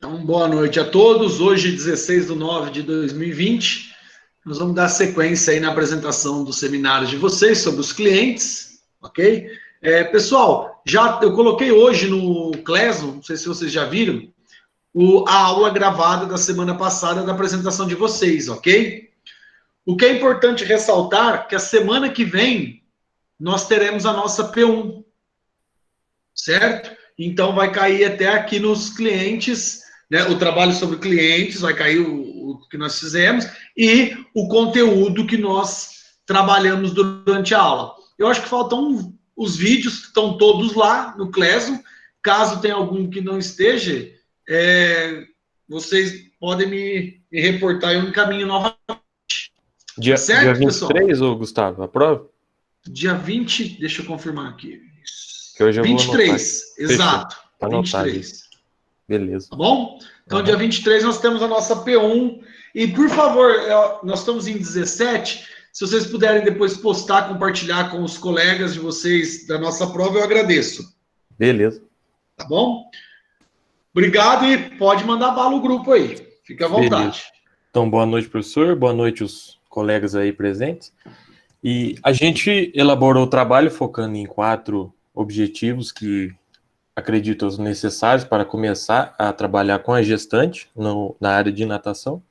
Então, boa noite a todos. Hoje, 16/9/2020, nós vamos dar sequência aí na apresentação dos seminários de vocês sobre os clientes, ok? Pessoal, eu coloquei hoje no Classroom, não sei se vocês já viram, a aula gravada da semana passada da apresentação de vocês, ok? O que é importante ressaltar que a semana que vem nós teremos a nossa P1, certo? Então vai cair até aqui nos clientes, né? O trabalho sobre clientes, vai cair o que nós fizemos e o conteúdo que nós trabalhamos durante a aula. Eu acho que faltam os vídeos, que estão todos lá no Classroom. Caso tenha algum que não esteja, vocês podem me reportar e eu encaminho novamente. Dia 23, ô Gustavo, a prova? Dia 20, deixa eu confirmar aqui. Que hoje eu 23, vou exato. Tá 23. Beleza. Tá bom? Então, dia 23, nós temos a nossa P1. E, por favor, nós estamos em 17. Se vocês puderem depois postar, compartilhar com os colegas de vocês da nossa prova, eu agradeço. Beleza. Tá bom? Obrigado e pode mandar bala o grupo aí. Fique à vontade. Beleza. Então, boa noite, professor. Boa noite, os colegas aí presentes. E a gente elaborou o trabalho focando em 4 objetivos que acredito necessários para começar a trabalhar com a gestante na área de natação.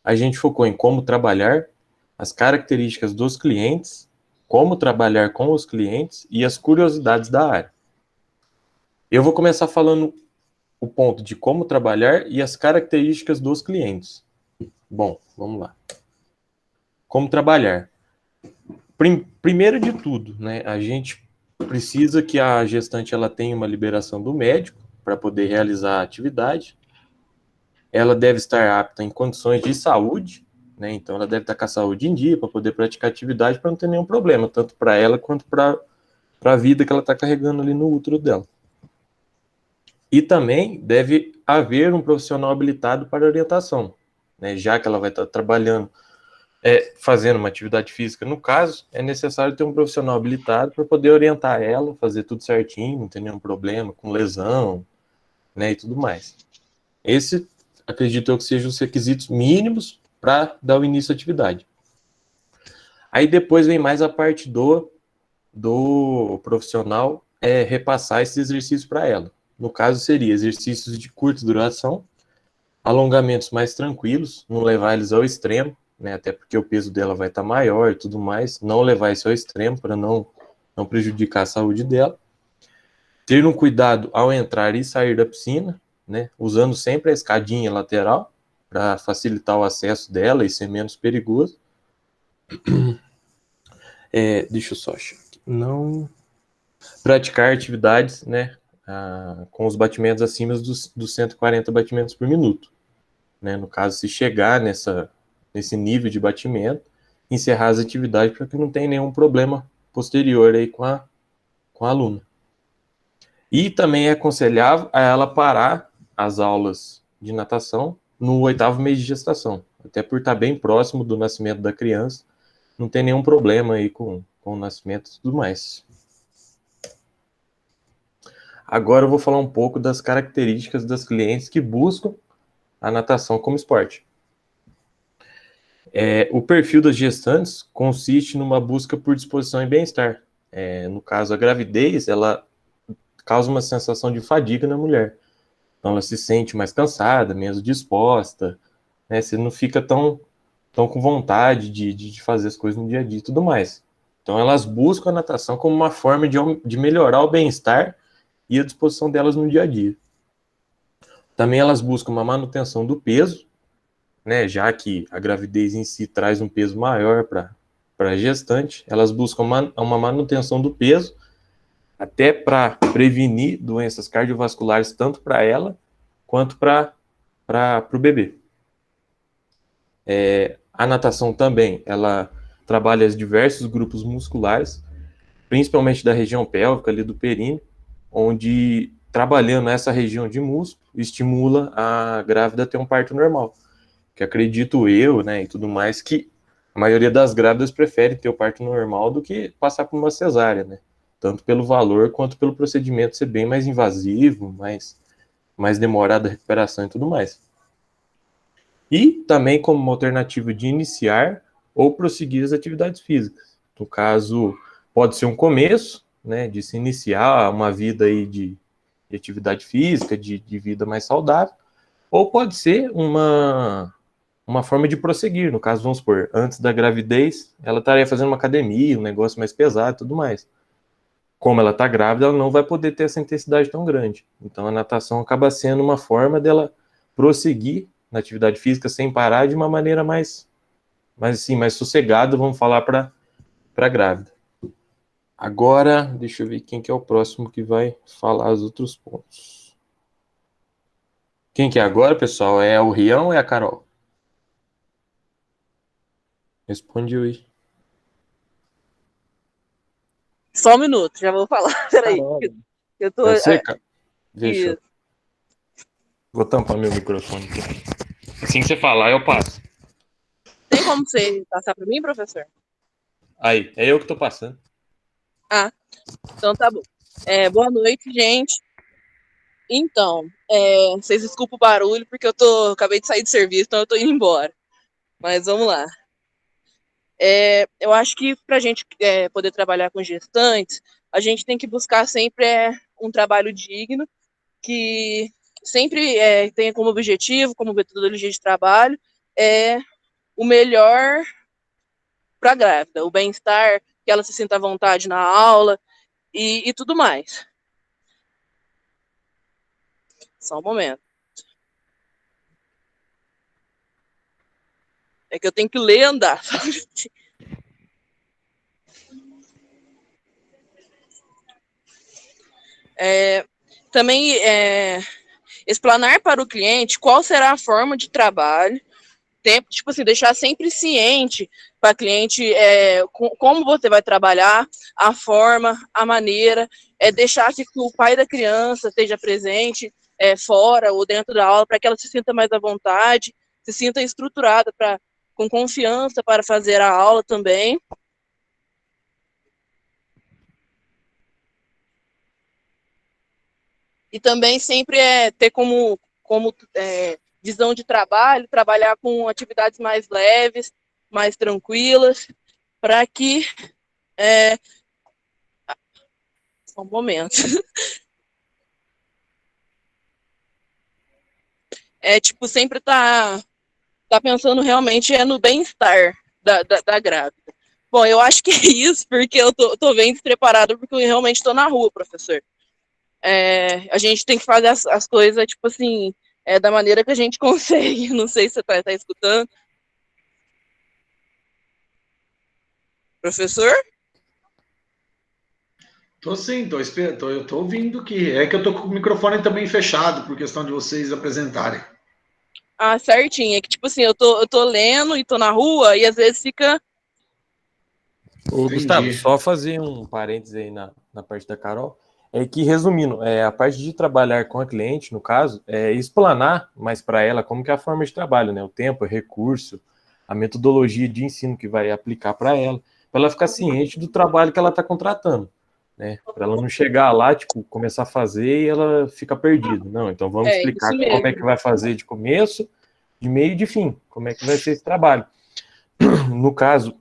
A gente focou em como trabalhar, as características dos clientes, como trabalhar com os clientes e as curiosidades da área. Eu vou começar falando o ponto de como trabalhar e as características dos clientes. Bom, vamos lá. Como trabalhar? Primeiro de tudo, né, a gente precisa que a gestante ela tenha uma liberação do médico para poder realizar a atividade. Ela deve estar apta em condições de saúde, né, então ela deve estar com a saúde em dia para poder praticar atividade para não ter nenhum problema, tanto para ela quanto para a vida que ela está carregando ali no útero dela. E também deve haver um profissional habilitado para orientação, né, já que ela vai estar trabalhando, fazendo uma atividade física, no caso, é necessário ter um profissional habilitado para poder orientar ela, fazer tudo certinho, não ter nenhum problema com lesão, né, e tudo mais. Esse, acredito eu, que sejam os requisitos mínimos para dar o início à atividade. Aí depois vem mais a parte do profissional repassar esses exercícios para ela. No caso, seria exercícios de curta duração, alongamentos mais tranquilos, não levar eles ao extremo, né, até porque o peso dela vai estar maior e tudo mais, não levar isso ao extremo para não prejudicar a saúde dela. Ter um cuidado ao entrar e sair da piscina, né, usando sempre a escadinha lateral para facilitar o acesso dela e ser menos perigoso. Deixa eu só achar aqui. Não praticar atividades, né, com os batimentos acima dos 140 batimentos por minuto. Né, no caso, se chegar nesse nível de batimento, encerrar as atividades para que não tenha nenhum problema posterior aí com a aluna. E também é aconselhável a ela parar as aulas de natação no 8º mês de gestação, até por estar bem próximo do nascimento da criança, não tem nenhum problema aí com o nascimento e tudo mais. Agora eu vou falar um pouco das características das clientes que buscam a natação como esporte. O perfil das gestantes consiste numa busca por disposição e bem-estar. No caso, a gravidez, ela causa uma sensação de fadiga na mulher. Então, ela se sente mais cansada, menos disposta, né? Você não fica tão com vontade de fazer as coisas no dia a dia e tudo mais. Então, elas buscam a natação como uma forma de melhorar o bem-estar e a disposição delas no dia a dia. Também elas buscam uma manutenção do peso, né, já que a gravidez em si traz um peso maior para a gestante, elas buscam uma manutenção do peso, até para prevenir doenças cardiovasculares, tanto para ela, quanto para o bebê. A natação também, ela trabalha diversos grupos musculares, principalmente da região pélvica, ali do períneo, onde, trabalhando essa região de músculo, estimula a grávida a ter um parto normal. Que acredito eu, né, e tudo mais, que a maioria das grávidas prefere ter o parto normal do que passar por uma cesárea, né? Tanto pelo valor quanto pelo procedimento ser bem mais invasivo, mais mais demorada a recuperação e tudo mais. E também como uma alternativa de iniciar ou prosseguir as atividades físicas. No caso, pode ser um começo, né, de se iniciar uma vida aí de atividade física, de vida mais saudável, ou pode ser uma forma de prosseguir. No caso, vamos supor, antes da gravidez, ela estaria fazendo uma academia, um negócio mais pesado e tudo mais. Como ela está grávida, ela não vai poder ter essa intensidade tão grande. Então, a natação acaba sendo uma forma dela prosseguir na atividade física sem parar de uma maneira mais sossegada, vamos falar, para grávida. Agora, deixa eu ver quem que é o próximo que vai falar os outros pontos. Quem que é agora, pessoal? É o Rião ou é a Carol? Responde aí. Só um minuto, já vou falar. Peraí. Eu tô. Você, cara? Deixa eu. Vou tampar meu microfone aqui. Assim que você falar, eu passo. Tem como você passar para mim, professor? Aí, é eu que tô passando. Ah, então tá bom. Boa noite, gente. Então, vocês desculpem o barulho, porque acabei de sair de serviço, então eu tô indo embora. Mas vamos lá. Eu acho que para a gente poder trabalhar com gestantes, a gente tem que buscar sempre um trabalho digno, que sempre tenha como objetivo, como metodologia de trabalho, o melhor para a grávida, o bem-estar, que ela se sinta à vontade na aula e tudo mais. Só um momento. É que eu tenho que ler e andar. Também explanar para o cliente qual será a forma de trabalho, tipo assim, deixar sempre ciente para o cliente como você vai trabalhar, a forma, a maneira, deixar que o pai da criança esteja presente fora ou dentro da aula, para que ela se sinta mais à vontade, se sinta estruturada, com confiança para fazer a aula também. E também sempre ter como visão de trabalho, trabalhar com atividades mais leves, mais tranquilas, para que... Só um momento. Tipo, sempre tá pensando realmente no bem-estar da grávida. Bom, eu acho que é isso, porque eu tô bem despreparada, porque eu realmente estou na rua, professor. A gente tem que fazer as coisas, tipo assim, da maneira que a gente consegue. Não sei se você tá escutando. Professor? Tô sim, eu tô ouvindo que é que eu tô com o microfone também fechado por questão de vocês apresentarem. Ah, certinho. É que, tipo assim, eu tô lendo e tô na rua e às vezes fica... Ô, Gustavo, só fazer um parênteses aí na parte da Carol, que, resumindo, a parte de trabalhar com a cliente, no caso, explanar mais para ela como que é a forma de trabalho, né? O tempo, o recurso, a metodologia de ensino que vai aplicar para ela ficar ciente do trabalho que ela está contratando, né? Para ela não chegar lá, tipo, começar a fazer e ela fica perdida. Não, então vamos explicar como é que vai fazer de começo, de meio e de fim, como é que vai ser esse trabalho. No caso,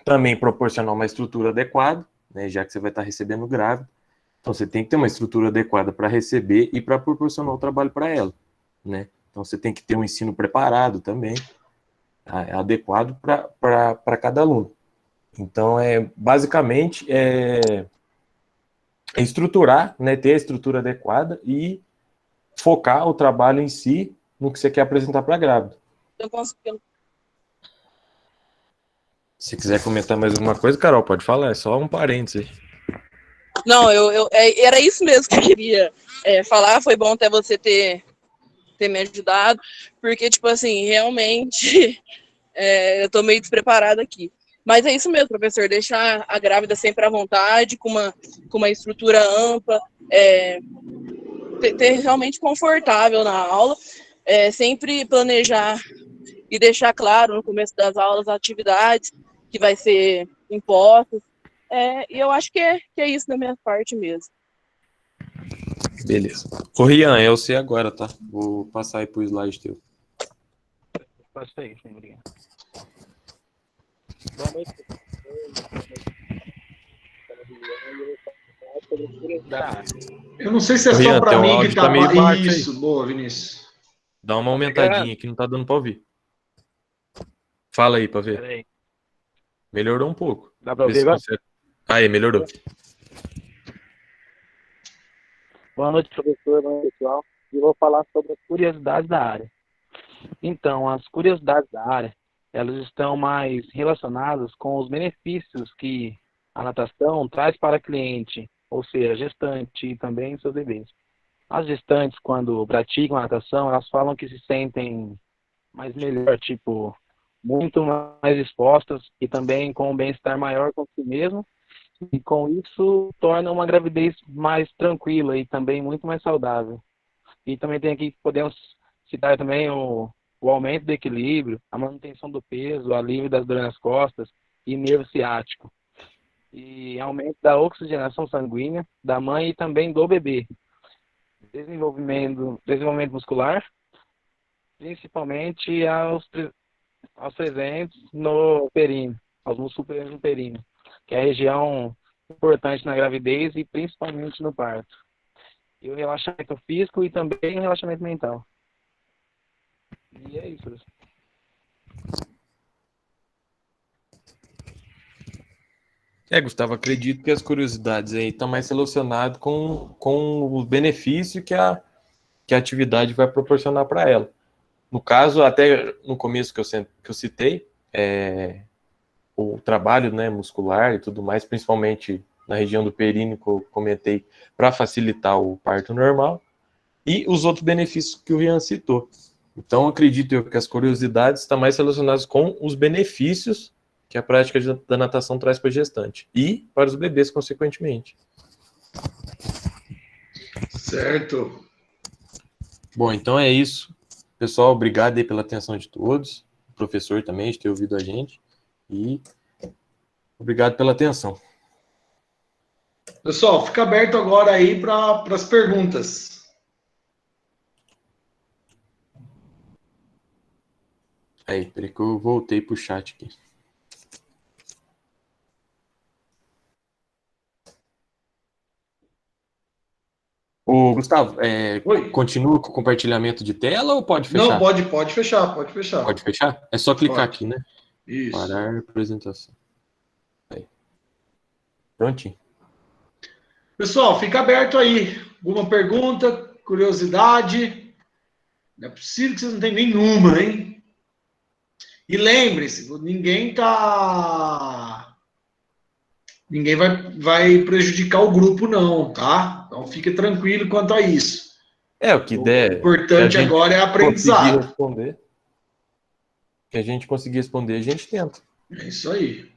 também proporcionar uma estrutura adequada, né, já que você vai estar recebendo grávida. Então, você tem que ter uma estrutura adequada para receber e para proporcionar o trabalho para ela, né? Então, você tem que ter um ensino preparado também, adequado para cada aluno. Então, basicamente, estruturar, né, ter a estrutura adequada e focar o trabalho em si no que você quer apresentar para a grávida. Eu consigo... Se quiser comentar mais alguma coisa, Carol, pode falar, é só um parênteses. Não, era isso mesmo que eu queria falar. Foi bom até você ter me ajudado, porque, tipo assim, realmente eu tô meio despreparada aqui. Mas é isso mesmo, professor, deixar a grávida sempre à vontade, com uma estrutura ampla, ter realmente confortável na aula, sempre planejar e deixar claro no começo das aulas as atividades que vai ser impostas. E eu acho que é isso da minha parte mesmo. Beleza. Ô, Rian, é você agora, tá? Vou passar aí pro slide teu. Passa aí, obrigado. Boa noite, Eu não sei se é só Rian, para teu mim que áudio tá meio tá. baixo aí. Isso, boa, Vinícius. Dá uma aumentadinha que não tá dando pra ouvir. Fala aí pra ver. Peraí. Melhorou um pouco. Dá pra Vê ouvir se agora? consegue. Aí, melhorou. Boa noite, professor. Boa noite, pessoal. E vou falar sobre as curiosidades da área. Então, as curiosidades da área, elas estão mais relacionadas com os benefícios que a natação traz para cliente, ou seja, gestante e também seus bebês. As gestantes, quando praticam a natação, elas falam que se sentem mais melhor, tipo, muito mais expostas e também com um bem-estar maior com si mesmo. E com isso torna uma gravidez mais tranquila e também muito mais saudável. E também tem aqui, podemos citar também o aumento do equilíbrio, a manutenção do peso, o alívio das dores nas costas e nervo ciático. E aumento da oxigenação sanguínea da mãe e também do bebê. Desenvolvimento muscular, principalmente aos presentes no períneo, aos músculos presentes no períneo, que é a região importante na gravidez e principalmente no parto. E o relaxamento físico e também o relaxamento mental. E é isso. Gustavo, acredito que as curiosidades aí estão mais relacionadas com o benefício que a atividade vai proporcionar para ela. No caso, até no começo que eu citei, o trabalho, né, muscular e tudo mais, principalmente na região do períneo que eu comentei, para facilitar o parto normal, e os outros benefícios que o Rian citou. Então, acredito eu que as curiosidades estão mais relacionadas com os benefícios que a prática da natação traz para a gestante e para os bebês, consequentemente. Certo. Bom, então é isso. Pessoal, obrigado aí pela atenção de todos. O professor também de ter ouvido a gente. E obrigado pela atenção. Pessoal, fica aberto agora aí para as perguntas. Aí, peraí que eu voltei pro chat aqui. Ô, Gustavo, continua com o compartilhamento de tela ou pode fechar? Não, pode fechar, pode fechar. Pode fechar? É só clicar Pode. aqui, né? Isso. Parar a apresentação. Aí. Prontinho. Pessoal, fica aberto aí. Alguma pergunta, curiosidade? Não é possível que vocês não tenham nenhuma, hein? E lembre-se, ninguém vai prejudicar o grupo, não, tá? Então fique tranquilo quanto a isso. O que der. O importante agora é aprendizado. Responder. Que a gente conseguir responder, a gente tenta. É isso aí.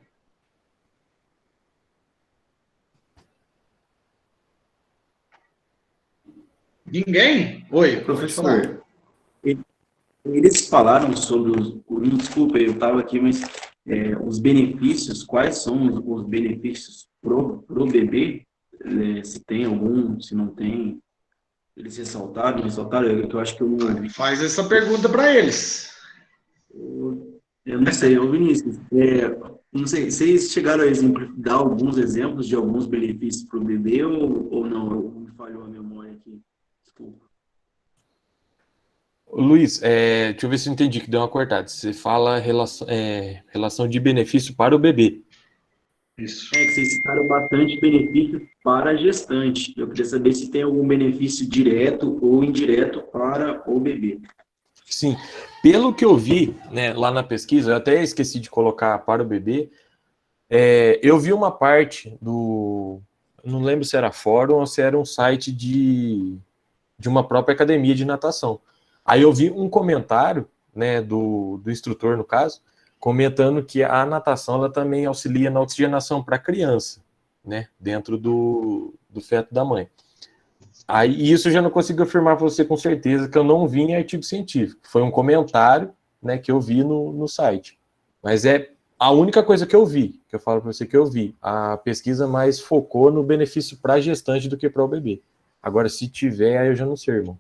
Ninguém? Oi, professor. Eles falaram sobre desculpa, eu estava aqui, mas os benefícios, quais são os benefícios pro bebê? Se tem algum, se não tem? Eles ressaltaram, que eu acho que eu não... Faz essa pergunta para eles. Eu não sei, Vinícius, não sei, vocês chegaram a dar alguns exemplos de alguns benefícios para o bebê ou não? Me falhou a memória aqui, desculpa. Luiz, deixa eu ver se eu entendi que deu uma cortada. Você fala relação de benefício para o bebê. Isso. Que vocês citaram bastante benefício para a gestante. Eu queria saber se tem algum benefício direto ou indireto para o bebê. Sim, pelo que eu vi, né, lá na pesquisa, eu até esqueci de colocar para o bebê, eu vi uma parte não lembro se era fórum ou se era um site de uma própria academia de natação. Aí eu vi um comentário, né, do instrutor, no caso, comentando que a natação ela também auxilia na oxigenação para a criança, né, dentro do feto da mãe. Aí isso eu já não consigo afirmar para você com certeza, que eu não vi em artigo científico. Foi um comentário, né, que eu vi no site. Mas é a única coisa que eu vi, que eu falo para você que eu vi. A pesquisa mais focou no benefício para a gestante do que para o bebê. Agora, se tiver, aí eu já não sei, irmão.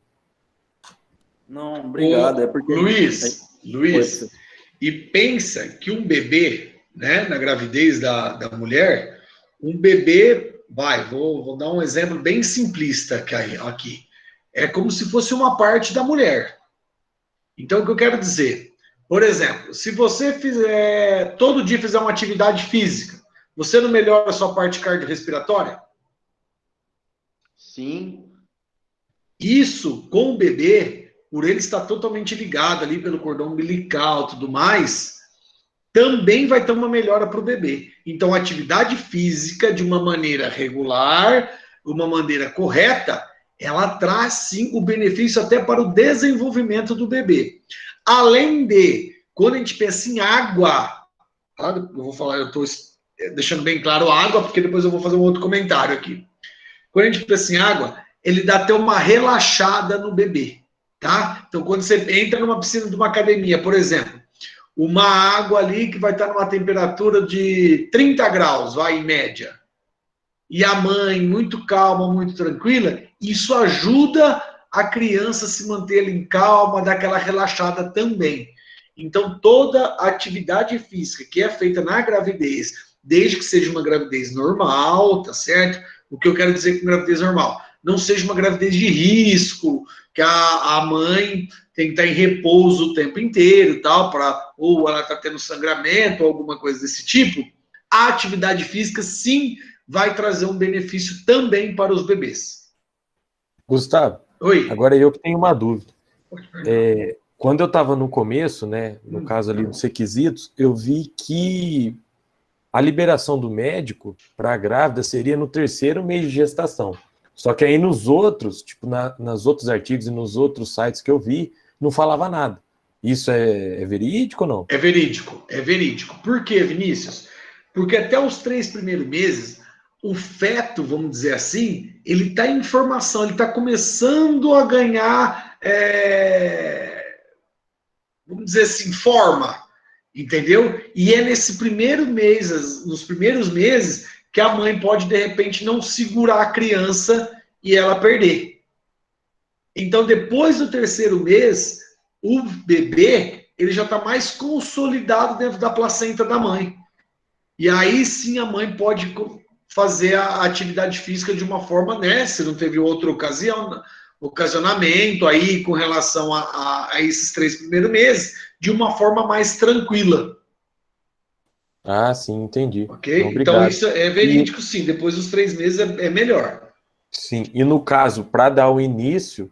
Não, obrigado. É porque... Luiz, e pensa que um bebê, né, na gravidez da mulher, um bebê, vou dar um exemplo bem simplista aqui. É como se fosse uma parte da mulher. Então, o que eu quero dizer? Por exemplo, se você todo dia fizer uma atividade física, você não melhora a sua parte cardiorrespiratória? Sim. Isso, com o bebê, por ele estar totalmente ligado ali pelo cordão umbilical e tudo mais, também vai ter uma melhora para o bebê. Então, a atividade física, de uma maneira regular, uma maneira correta, ela traz sim o benefício até para o desenvolvimento do bebê. Além de, quando a gente pensa em água, eu vou falar, eu estou deixando bem claro água, porque depois eu vou fazer um outro comentário aqui. Quando a gente pensa em água, ele dá até uma relaxada no bebê, tá? Então, quando você entra numa piscina de uma academia, por exemplo, uma água ali que vai estar numa temperatura de 30 graus, vai em média, e a mãe muito calma, muito tranquila, isso ajuda a criança a se manter ali em calma, dar aquela relaxada também. Então, toda atividade física que é feita na gravidez, desde que seja uma gravidez normal, tá certo? O que eu quero dizer com gravidez normal? Não seja uma gravidez de risco, que a mãe tem que estar em repouso o tempo inteiro, tal, ou ela está tendo sangramento, ou alguma coisa desse tipo. A atividade física, sim, vai trazer um benefício também para os bebês. Gustavo, Oi. Agora eu que tenho uma dúvida. Quando eu estava no começo, né, no caso ali dos requisitos, eu vi que a liberação do médico para a grávida seria no 3º mês de gestação. Só que aí nos outros, tipo nas outros artigos e nos outros sites que eu vi, não falava nada. Isso é verídico ou não? É verídico. Por quê, Vinícius? Porque até os 3 primeiros meses, o feto, vamos dizer assim, ele está em formação, ele está começando a ganhar, vamos dizer assim, forma, entendeu? E é nesse primeiro mês, nos primeiros meses, que a mãe pode, de repente, não segurar a criança e ela perder. Então, depois do 3º mês, o bebê, ele já está mais consolidado dentro da placenta da mãe. E aí sim a mãe pode fazer a atividade física de uma forma, né? Se não teve outra ocasionamento aí com relação a esses 3 primeiros meses, de uma forma mais tranquila. Ah, sim, entendi. Ok? Obrigado. Então isso é verídico, sim. Depois dos 3 meses é melhor. Sim, e no caso, para dar o início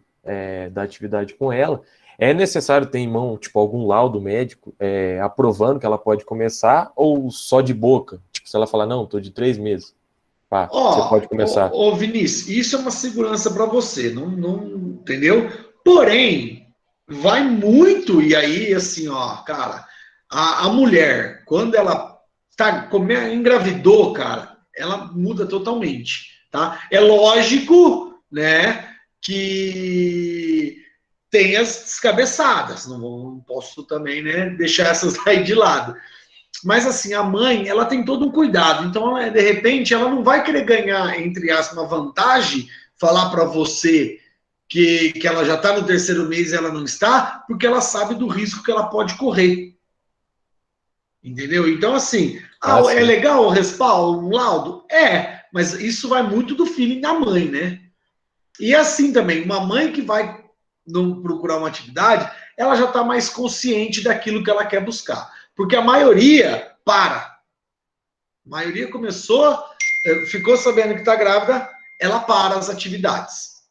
da atividade com ela, é necessário ter em mão, tipo, algum laudo médico aprovando que ela pode começar, ou só de boca? Tipo, se ela falar, não, tô de 3 meses, pá, você pode começar. Vinícius, isso é uma segurança para você, não, entendeu? Porém, vai muito, e aí, assim, ó, cara, a mulher, quando ela engravidou, cara, ela muda totalmente, tá? É lógico, né, que tem as descabeçadas, não posso também, né, deixar essas aí de lado. Mas assim, a mãe, ela tem todo um cuidado. Então, de repente, ela não vai querer ganhar, entre aspas, uma vantagem, falar para você que ela já está no 3º mês e ela não está, porque ela sabe do risco que ela pode correr. Entendeu? Então, assim, é legal o respaldo, um laudo? Mas isso vai muito do feeling da mãe, né? E assim também, uma mãe que vai não procurar uma atividade, ela já está mais consciente daquilo que ela quer buscar. Porque a maioria para. A maioria começou, ficou sabendo que está grávida, ela para as atividades.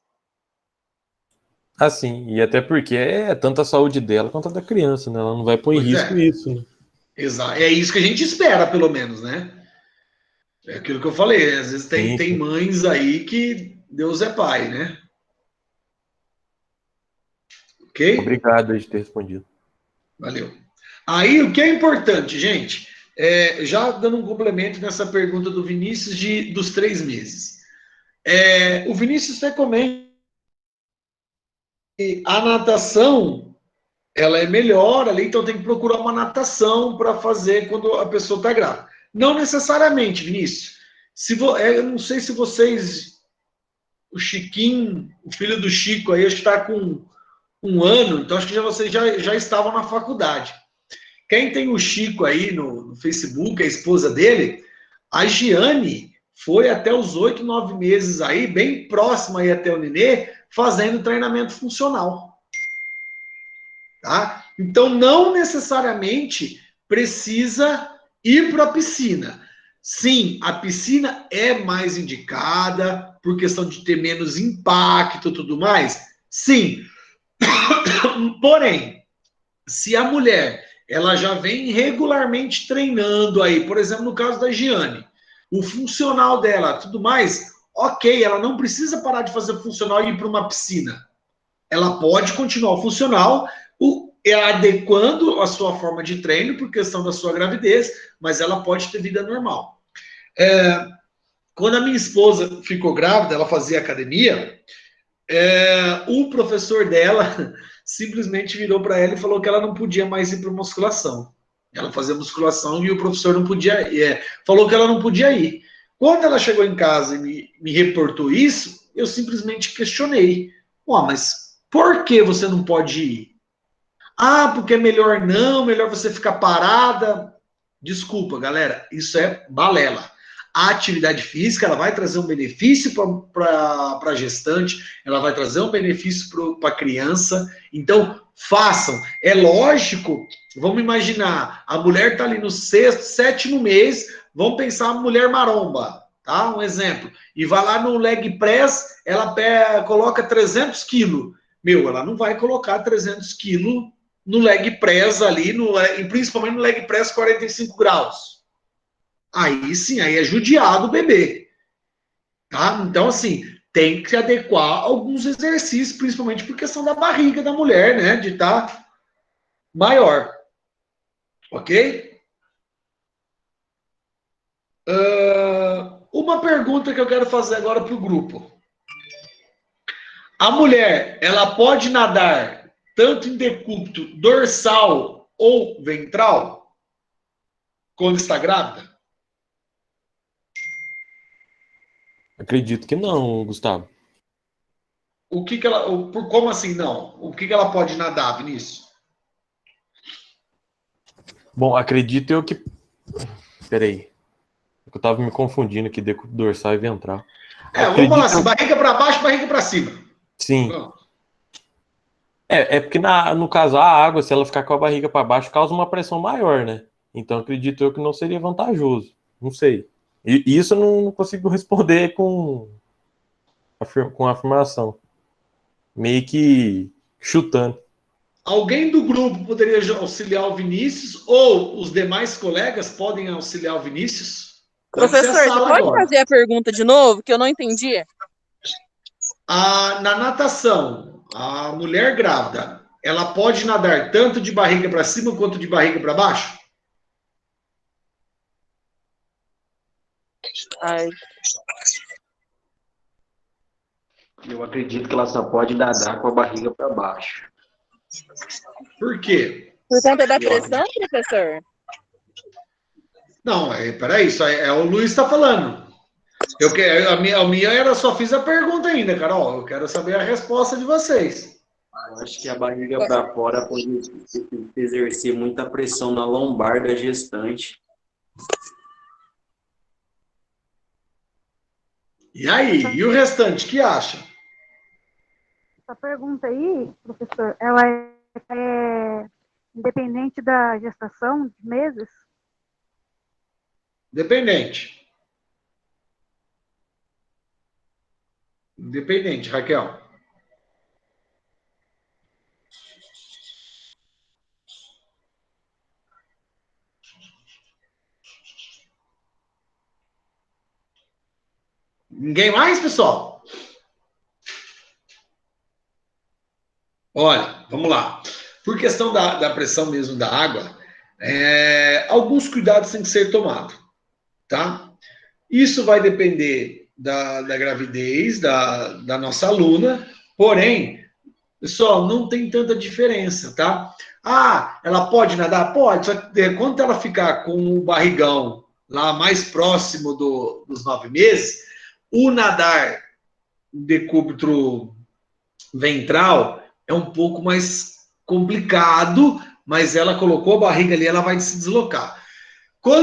Assim, e até porque é tanto a saúde dela quanto a da criança, né? Ela não vai pôr em risco isso, né? Exato. É isso que a gente espera, pelo menos, né? É aquilo que eu falei. Às vezes tem mães aí que Deus é pai, né? Ok? Obrigado de ter respondido. Valeu. Aí, o que é importante, gente, já dando um complemento nessa pergunta do Vinícius dos 3 meses. O Vinícius recomenda que a natação, ela é melhor ali, então tem que procurar uma natação para fazer quando a pessoa está grávida. Não necessariamente, Vinícius. Eu não sei se vocês o Chiquinho, o filho do Chico aí, acho que está com 1 ano, então acho que vocês já estavam na faculdade. Quem tem o Chico aí no Facebook, a esposa dele, a Giane foi até os 8, 9 meses aí, bem próxima aí até o Nenê, fazendo treinamento funcional. Tá? Então, não necessariamente precisa ir para a piscina. Sim, a piscina é mais indicada por questão de ter menos impacto e tudo mais. Sim. Porém, se a mulher ela já vem regularmente treinando aí, por exemplo, no caso da Giane, o funcional dela, tudo mais, ok, ela não precisa parar de fazer funcional e ir para uma piscina. Ela pode continuar o funcional, adequando a sua forma de treino por questão da sua gravidez, mas ela pode ter vida normal. Quando a minha esposa ficou grávida, ela fazia academia, o professor dela simplesmente virou para ela e falou que ela não podia mais ir para musculação. Ela fazia musculação e o professor não podia ir. Falou que ela não podia ir. Quando ela chegou em casa e me reportou isso, eu simplesmente questionei. Mas por que você não pode ir? Porque é melhor não, melhor você ficar parada. Desculpa, galera, isso é balela. A atividade física ela vai trazer um benefício para a gestante, ela vai trazer um benefício para a criança. Então, façam. É lógico, vamos imaginar, a mulher está ali no 6º, 7º mês, vamos pensar a mulher maromba, tá? Um exemplo. E vai lá no leg press, ela coloca 300 quilos. Ela não vai colocar 300 quilos no leg press ali, principalmente no leg press 45 graus. Aí sim, aí é judiado o bebê. Tá? Então, assim, tem que adequar alguns exercícios, principalmente por questão da barriga da mulher, né? De estar maior. Ok? Uma pergunta que eu quero fazer agora para o grupo. A mulher, ela pode nadar tanto em decúbito dorsal ou ventral quando está grávida? Acredito que não, Gustavo. Como assim não? O que ela pode nadar, Vinícius? Bom, acredito eu que... Peraí. Eu tava me confundindo aqui, decúbito dorsal e ventral. Vamos falar assim, barriga para baixo, barriga para cima. Sim. Porque no caso, a água, se ela ficar com a barriga para baixo, causa uma pressão maior, né? Então acredito eu que não seria vantajoso. Não sei. E isso eu não consigo responder com afirmação. Meio que chutando. Alguém do grupo poderia auxiliar o Vinícius? Ou os demais colegas podem auxiliar o Vinícius? Professor, você pode fazer a pergunta de novo, que eu não entendi? Na natação, a mulher grávida, ela pode nadar tanto de barriga para cima quanto de barriga para baixo? Eu acredito que ela só pode nadar com a barriga para baixo. Por quê? Por conta da pressão, professor? Não, peraí, isso o Luiz está falando. A minha era só fiz a pergunta ainda, Carol. Eu quero saber a resposta de vocês. Eu acho que a barriga para fora pode exercer muita pressão na lombar da gestante. E aí? E o restante, que acha? Essa pergunta aí, professor, ela é independente da gestação de meses? Independente, Raquel. Ninguém mais, pessoal? Olha, vamos lá. Por questão da pressão mesmo da água, alguns cuidados têm que ser tomados, tá? Isso vai depender da gravidez da nossa aluna, porém, pessoal, não tem tanta diferença, tá? Ela pode nadar? Pode, só que quando ela ficar com o barrigão lá mais próximo dos 9 meses, o nadar decúbito ventral, é um pouco mais complicado, mas ela colocou a barriga ali, ela vai se deslocar.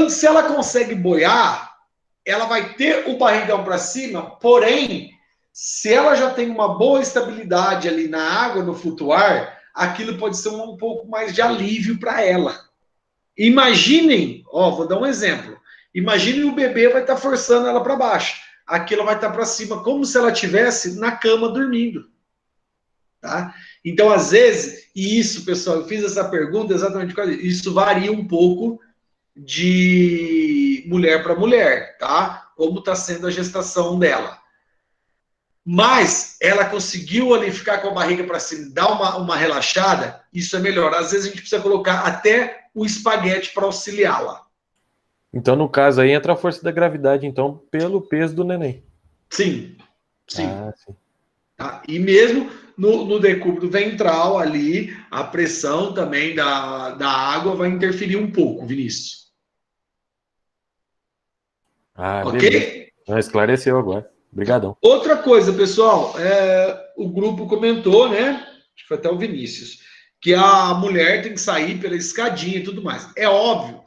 Se ela consegue boiar, ela vai ter o barrigão para cima, porém, se ela já tem uma boa estabilidade ali na água, no flutuar, aquilo pode ser um pouco mais de alívio para ela. Imaginem, vou dar um exemplo. Imaginem o bebê vai estar forçando ela para baixo. Aquilo vai estar para cima, como se ela estivesse na cama dormindo. Tá? Então, às vezes, e isso, pessoal, eu fiz essa pergunta exatamente por causa disso. Isso varia um pouco de mulher para mulher, tá? Como está sendo a gestação dela. Mas ela conseguiu ali ficar com a barriga para cima, dar uma relaxada, isso é melhor. Às vezes a gente precisa colocar até o espaguete para auxiliá-la. Então, no caso aí, entra a força da gravidade, então, pelo peso do neném. Sim. Sim. Sim. Tá? E mesmo no decúbito ventral ali, a pressão também da água vai interferir um pouco, Vinícius. Ok? Beleza. Esclareceu agora. Obrigadão. Outra coisa, pessoal, o grupo comentou, né? Acho que foi até o Vinícius, que a mulher tem que sair pela escadinha e tudo mais. É óbvio,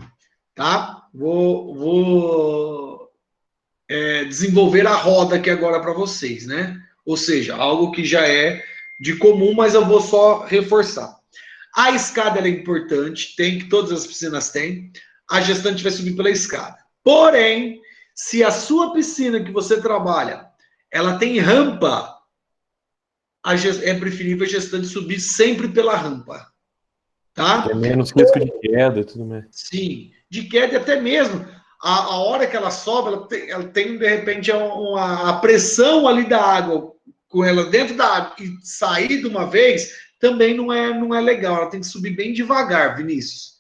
tá? Vou desenvolver a roda aqui agora para vocês, né? Ou seja, algo que já é de comum, mas eu vou só reforçar. A escada é importante, que todas as piscinas têm. A gestante vai subir pela escada. Porém, se a sua piscina que você trabalha, ela tem rampa, é preferível a gestante subir sempre pela rampa. Tá? É menos risco de queda e tudo mais. Sim, de queda e até mesmo a hora que ela sobe, ela tem de repente a pressão ali da água, com ela dentro da água e sair de uma vez, também não é legal. Ela tem que subir bem devagar, Vinícius.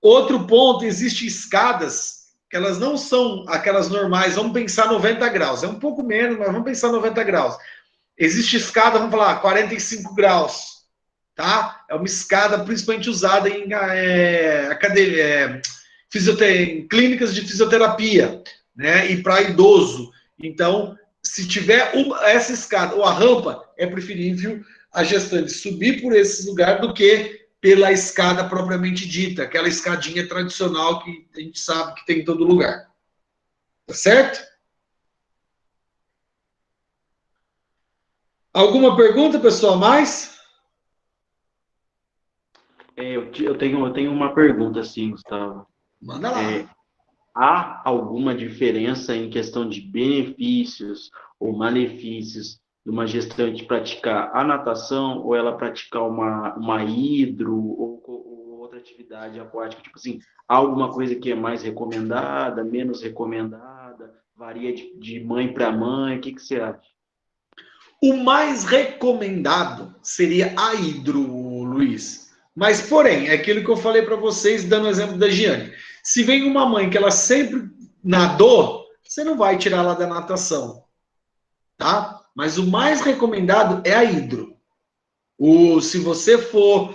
Outro ponto, existem escadas que elas não são aquelas normais, vamos pensar 90 graus. É um pouco menos, mas vamos pensar 90 graus. Existe escada, vamos falar, 45 graus. Tá? É uma escada principalmente usada em em clínicas de fisioterapia, né? E para idoso. Então, se tiver essa escada ou a rampa, é preferível a gestante subir por esse lugar do que pela escada propriamente dita, aquela escadinha tradicional que a gente sabe que tem em todo lugar. Tá certo? Alguma pergunta, pessoal, mais? Eu tenho uma pergunta, assim, Gustavo. Manda lá. Há alguma diferença em questão de benefícios ou malefícios de uma gestante praticar a natação ou ela praticar uma hidro ou outra atividade aquática? Tipo assim, há alguma coisa que é mais recomendada, menos recomendada? Varia de mãe para mãe? O que você acha? O mais recomendado seria a hidro, Luiz. Mas, porém, é aquilo que eu falei para vocês, dando o exemplo da Giane. Se vem uma mãe que ela sempre nadou, você não vai tirar ela da natação. Tá? Mas o mais recomendado é a hidro. Se você for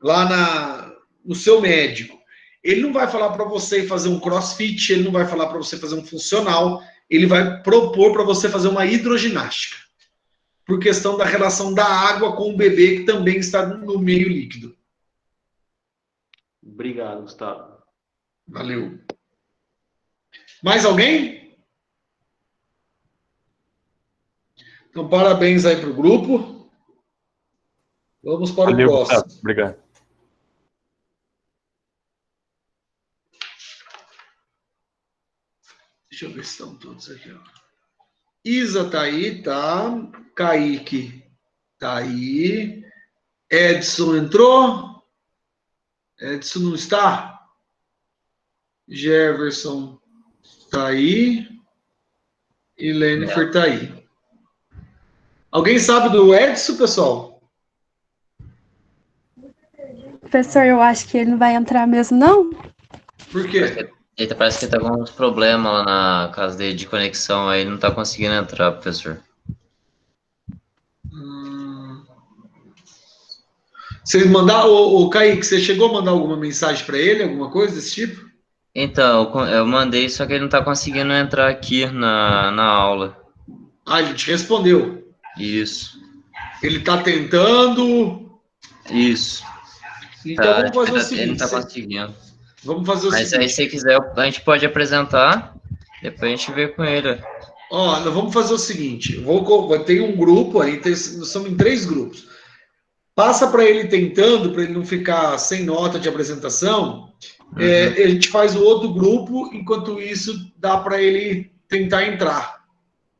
lá no seu médico, ele não vai falar para você fazer um crossfit, ele não vai falar para você fazer um funcional, ele vai propor para você fazer uma hidroginástica. Por questão da relação da água com o bebê, que também está no meio líquido. Obrigado, Gustavo. Valeu. Mais alguém? Então, parabéns aí para o grupo. Vamos para o próximo. Gustavo. Obrigado. Deixa eu ver se estão todos aqui. Ó. Isa tá aí, tá? Kaique tá aí. Edson entrou? Edson não está? Jefferson tá aí. E Lenifer tá aí. Alguém sabe do Edson, pessoal? Professor, eu acho que ele não vai entrar mesmo, não? Por quê? Eita, parece que tá com uns problemas lá na casa dele de conexão, aí não tá conseguindo entrar, professor. Vocês mandaram, o Kaique, você chegou a mandar alguma mensagem para ele, alguma coisa desse tipo? Então, eu mandei, só que ele não tá conseguindo entrar aqui na aula. Ah, ele te respondeu. Isso. Ele está tentando. Isso. Então Tá, vamos fazer o ele não seguinte. tá conseguindo. Vamos fazer o Mas aí, seguinte. se quiser, a gente pode apresentar, depois a gente vê com ele. Ó, nós vamos fazer o seguinte. Tem um grupo aí, nós somos em 3 grupos. Passa para ele tentando, para ele não ficar sem nota de apresentação. A gente faz o outro grupo, enquanto isso dá para ele tentar entrar.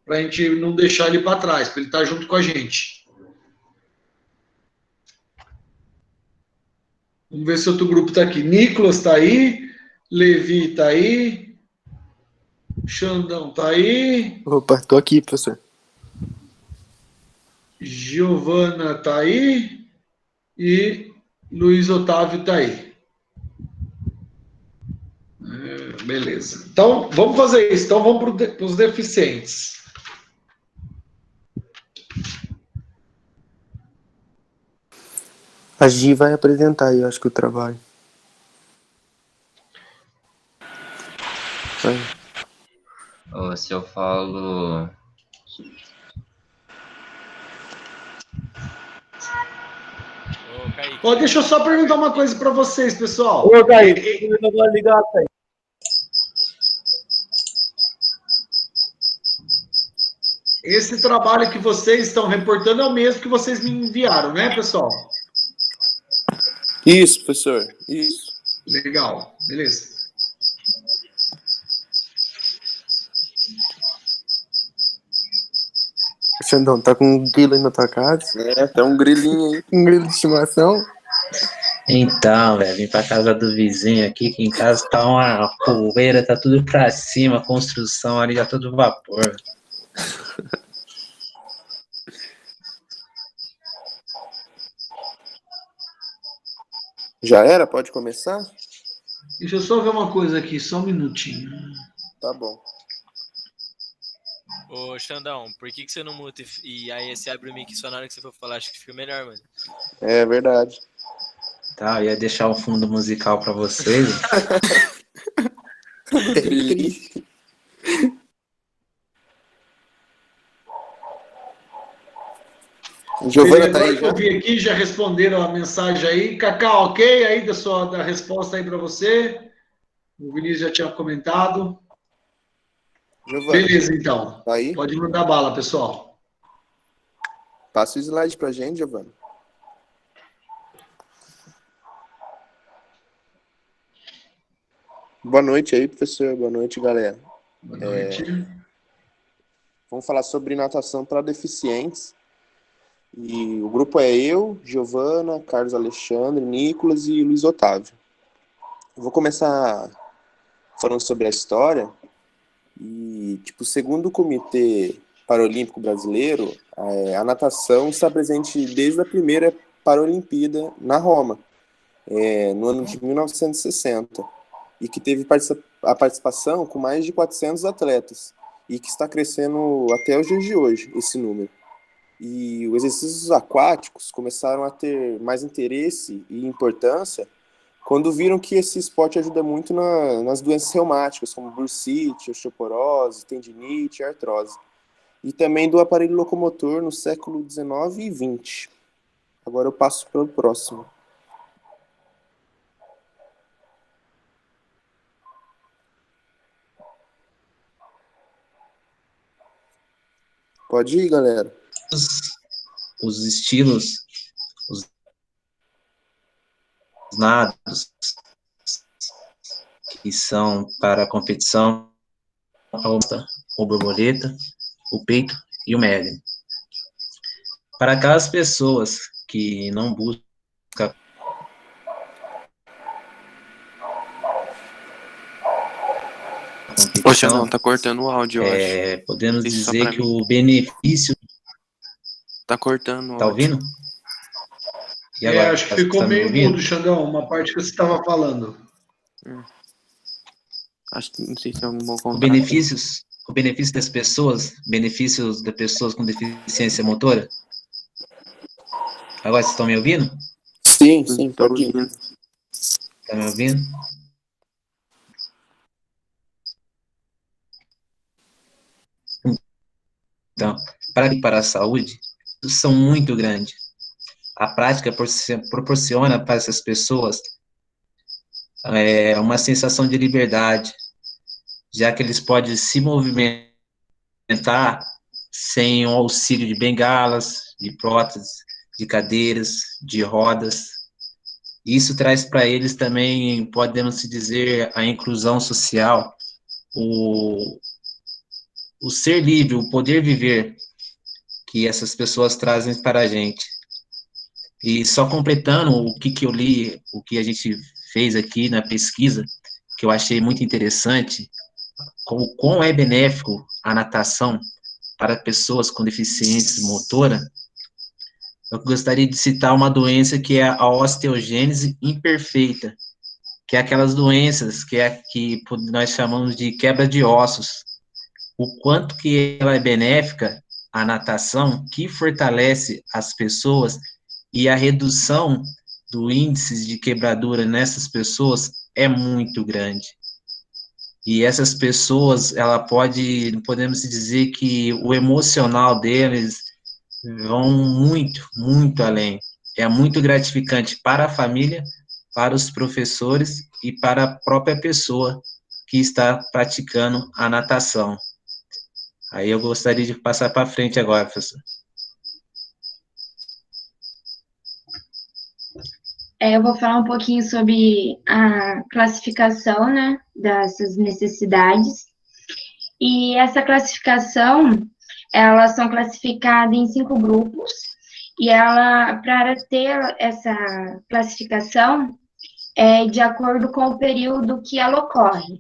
Para a gente não deixar ele para trás, para ele estar junto com a gente. Vamos ver se outro grupo está aqui. Nicolas está aí, Levi está aí, Xandão está aí. Opa, tô aqui, professor. Giovana está aí e Luiz Otávio está aí. Beleza. Então, vamos fazer isso. Então, vamos para os deficientes. A Gi vai apresentar aí, eu acho que o trabalho. Ou se eu falo... Ó, deixa eu só perguntar uma coisa para vocês, pessoal. Ô, Kaique, eu vou ligar, Kaique. Esse trabalho que vocês estão reportando é o mesmo que vocês me enviaram, né, pessoal? Isso, professor. Isso. Legal, beleza. Xandão, tá com um grilo aí na tua casa? É, tá um grilinho aí, um grilo de estimação. Então, velho, vim pra casa do vizinho aqui, que em casa tá uma poeira, tá tudo pra cima, a construção ali já todo vapor. Já era? Pode começar? Deixa eu só ver uma coisa aqui, só um minutinho. Tá bom. Ô, Xandão, por que você não muta e aí você abre o mic só na hora que você for falar? Acho que fica melhor, mano. É verdade. Tá, eu ia deixar o fundo musical pra vocês. Giovana tá aí já? Eu vi aqui, já responderam a mensagem aí. Cacau, ok? Aí da resposta aí para você. O Vinícius já tinha comentado. Giovana, beleza, então. Tá aí? Pode mandar bala, pessoal. Passa o slide pra gente, Giovana. Boa noite aí, professor. Boa noite, galera. Boa noite. Vamos falar sobre natação para deficientes. E o grupo é eu, Giovana, Carlos Alexandre, Nicolas e Luiz Otávio. Eu vou começar falando sobre a história. E, segundo o Comitê Paralímpico Brasileiro, a natação está presente desde a primeira Paralimpíada na Roma, no ano de 1960, e que teve a participação com mais de 400 atletas, e que está crescendo até os dias de hoje, esse número. E os exercícios aquáticos começaram a ter mais interesse e importância quando viram que esse esporte ajuda muito nas doenças reumáticas, como bursite, osteoporose, tendinite e artrose. E também do aparelho locomotor no século XIX e XX. Agora eu passo para o próximo. Pode ir, galera. Os estilos, os nados, que são para a competição, o borboleta, o peito e o médio. Para aquelas pessoas que não buscam Poxa, não, tá cortando o áudio, eu acho. Podemos dizer que o benefício... Tá cortando o áudio. Tá ouvindo? E agora, acho que ficou meio mudo, Xandão, uma parte que você estava falando. Acho que não sei se é algum bom contato. O benefício das pessoas, benefícios das pessoas com deficiência motora. Agora vocês estão me ouvindo? Sim, tô ouvindo. Tá me ouvindo? então, para a saúde, são muito grandes. A prática proporciona para essas pessoas uma sensação de liberdade, já que eles podem se movimentar sem o auxílio de bengalas, de próteses, de cadeiras, de rodas. Isso traz para eles também, podemos dizer, a inclusão social, o ser livre, o poder viver que essas pessoas trazem para a gente. E só completando o que eu li, o que a gente fez aqui na pesquisa, que eu achei muito interessante, o quão é benéfico a natação para pessoas com deficiência motora, eu gostaria de citar uma doença que é a osteogênese imperfeita, que é aquelas doenças que nós chamamos de quebra de ossos. O quanto que ela é benéfica, a natação, que fortalece as pessoas, e a redução do índice de quebradura nessas pessoas é muito grande. E essas pessoas, podemos dizer que o emocional deles vão muito, muito além. É muito gratificante para a família, para os professores e para a própria pessoa que está praticando a natação. Aí eu gostaria de passar para frente agora, professor. Eu vou falar um pouquinho sobre a classificação, né, dessas necessidades. E essa classificação, elas são classificadas em 5 grupos, e para ter essa classificação, é de acordo com o período que ela ocorre.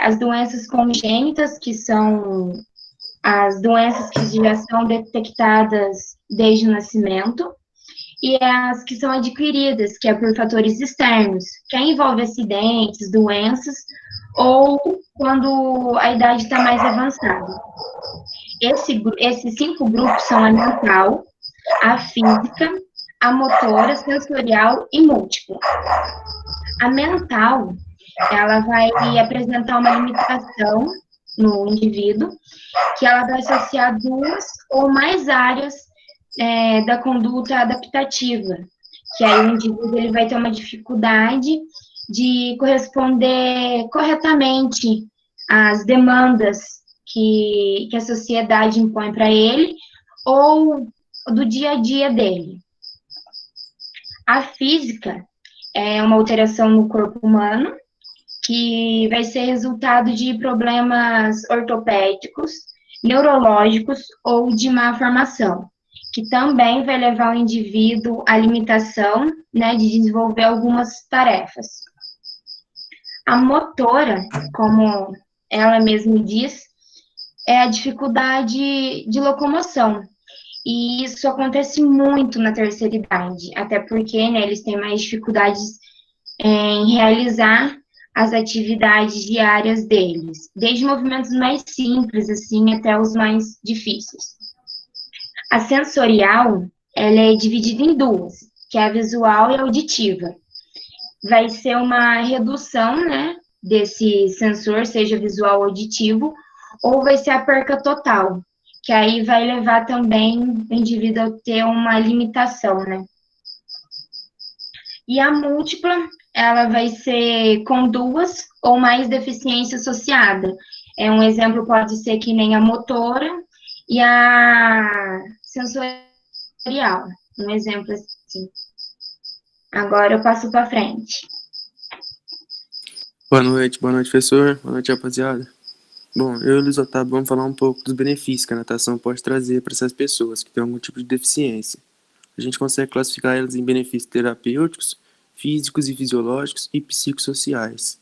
As doenças congênitas, que são as doenças que já são detectadas desde o nascimento, e as que são adquiridas, que é por fatores externos, que envolve acidentes, doenças, ou quando a idade está mais avançada. Esses 5 grupos são a mental, a física, a motora, sensorial e múltipla. A mental, ela vai apresentar uma limitação no indivíduo, que ela vai associar 2 ou mais áreas da conduta adaptativa, que aí o indivíduo ele vai ter uma dificuldade de corresponder corretamente às demandas que a sociedade impõe para ele, ou do dia a dia dele. A física é uma alteração no corpo humano, que vai ser resultado de problemas ortopédicos, neurológicos ou de má formação, que também vai levar o indivíduo à limitação, né, de desenvolver algumas tarefas. A motora, como ela mesma diz, é a dificuldade de locomoção, e isso acontece muito na terceira idade, até porque, né, eles têm mais dificuldades em realizar as atividades diárias deles, desde movimentos mais simples, assim, até os mais difíceis. A sensorial, ela é dividida em 2, que é a visual e a auditiva. Vai ser uma redução, né, desse sensor, seja visual ou auditivo, ou vai ser a perca total, que aí vai levar também o indivíduo a ter uma limitação, né. E a múltipla, ela vai ser com 2 ou mais deficiências associadas. Um exemplo pode ser que nem a motora e a sensorial, um exemplo assim. Agora eu passo para frente. Boa noite, professor. Boa noite, rapaziada. Bom, eu e o Luiz Otávio vamos falar um pouco dos benefícios que a natação pode trazer para essas pessoas que têm algum tipo de deficiência. A gente consegue classificar elas em benefícios terapêuticos, físicos e fisiológicos e psicossociais.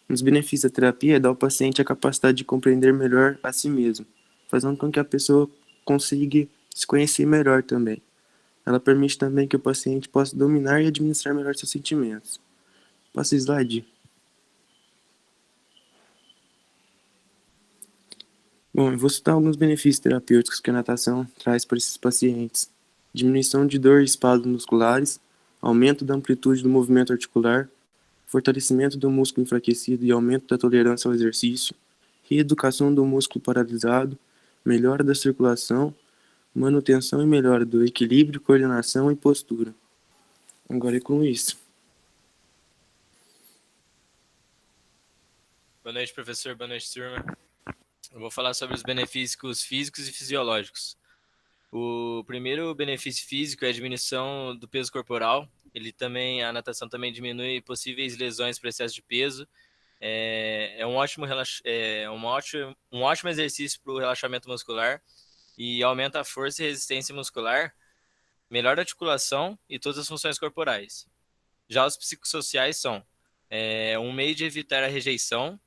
Um dos benefícios da terapia é dar ao paciente a capacidade de compreender melhor a si mesmo, fazendo com que a pessoa consiga se conhecer melhor também. Ela permite também que o paciente possa dominar e administrar melhor seus sentimentos. Passa o slide. Bom, eu vou citar alguns benefícios terapêuticos que a natação traz para esses pacientes. Diminuição de dor e espasmos musculares, aumento da amplitude do movimento articular, fortalecimento do músculo enfraquecido e aumento da tolerância ao exercício, reeducação do músculo paralisado, melhora da circulação, manutenção e melhora do equilíbrio, coordenação e postura. Agora é com isso. Boa noite, professor. Boa noite, turma. Eu vou falar sobre os benefícios físicos e fisiológicos. O primeiro benefício físico é a diminuição do peso corporal. A natação também diminui possíveis lesões por excesso de peso. É um ótimo exercício para o relaxamento muscular e aumenta a força e resistência muscular, melhora a articulação e todas as funções corporais. Já os psicossociais são um meio de evitar a rejeição,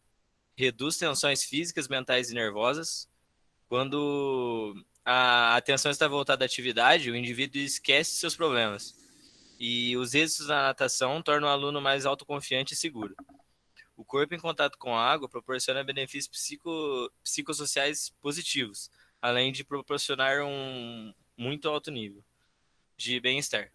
reduz tensões físicas, mentais e nervosas. Quando a atenção está voltada à atividade, o indivíduo esquece seus problemas. E os êxitos na natação tornam o aluno mais autoconfiante e seguro. O corpo em contato com a água proporciona benefícios psicossociais positivos, além de proporcionar um muito alto nível de bem-estar.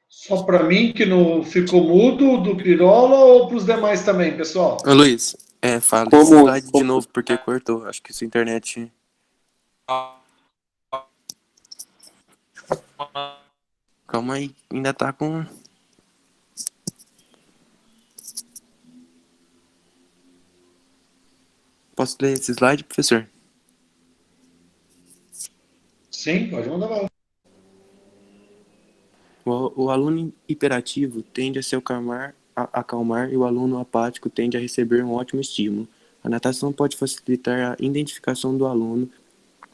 Só para mim que não ficou mudo, do Pirola, ou para os demais também, pessoal? Ô Luiz, fala esse slide de novo porque cortou. Acho que sua internet... Calma aí, ainda tá com... Posso ler esse slide, professor? Sim, pode mandar lá. O aluno hiperativo tende a se acalmar e o aluno apático tende a receber um ótimo estímulo. A natação pode facilitar a identificação do aluno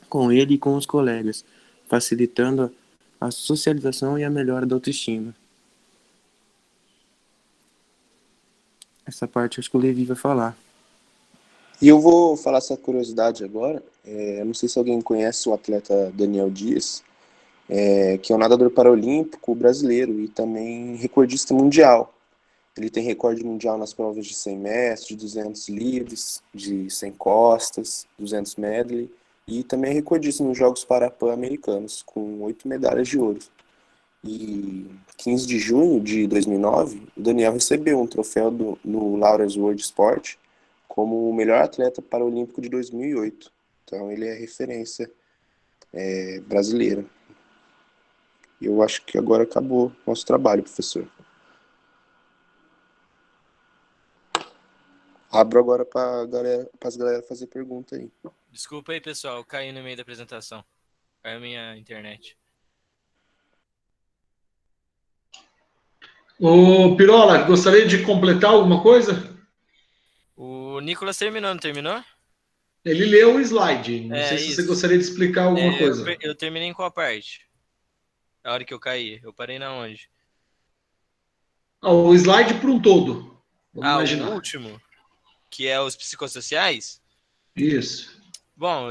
com ele e com os colegas, facilitando a socialização e a melhora da autoestima. Essa parte acho que o Levi vai falar. E eu vou falar essa curiosidade agora. Eu não sei se alguém conhece o atleta Daniel Dias, que é um nadador paralímpico brasileiro e também recordista mundial. Ele tem recorde mundial nas provas de 100 metros, de 200 livres, de 100 costas, 200 medley, e também é recordista nos Jogos Pan-Americanos, com 8 medalhas de ouro. E 15 de junho de 2009, o Daniel recebeu um troféu no Laureus World Sport como o melhor atleta paralímpico de 2008. Então ele é referência brasileira. Eu acho que agora acabou nosso trabalho, professor. Abro agora para as galera fazer pergunta aí. Desculpa aí, pessoal, eu caí no meio da apresentação. Caiu a minha internet. Ô, Pirola, gostaria de completar alguma coisa? O Nicolas terminou, não terminou? Ele leu o slide. Não sei se você gostaria de explicar alguma coisa. Eu terminei em qual parte? A hora que eu caí. Eu parei na onde? O slide para um todo. Vamos imaginar. O último, que é os psicossociais? Isso. Bom,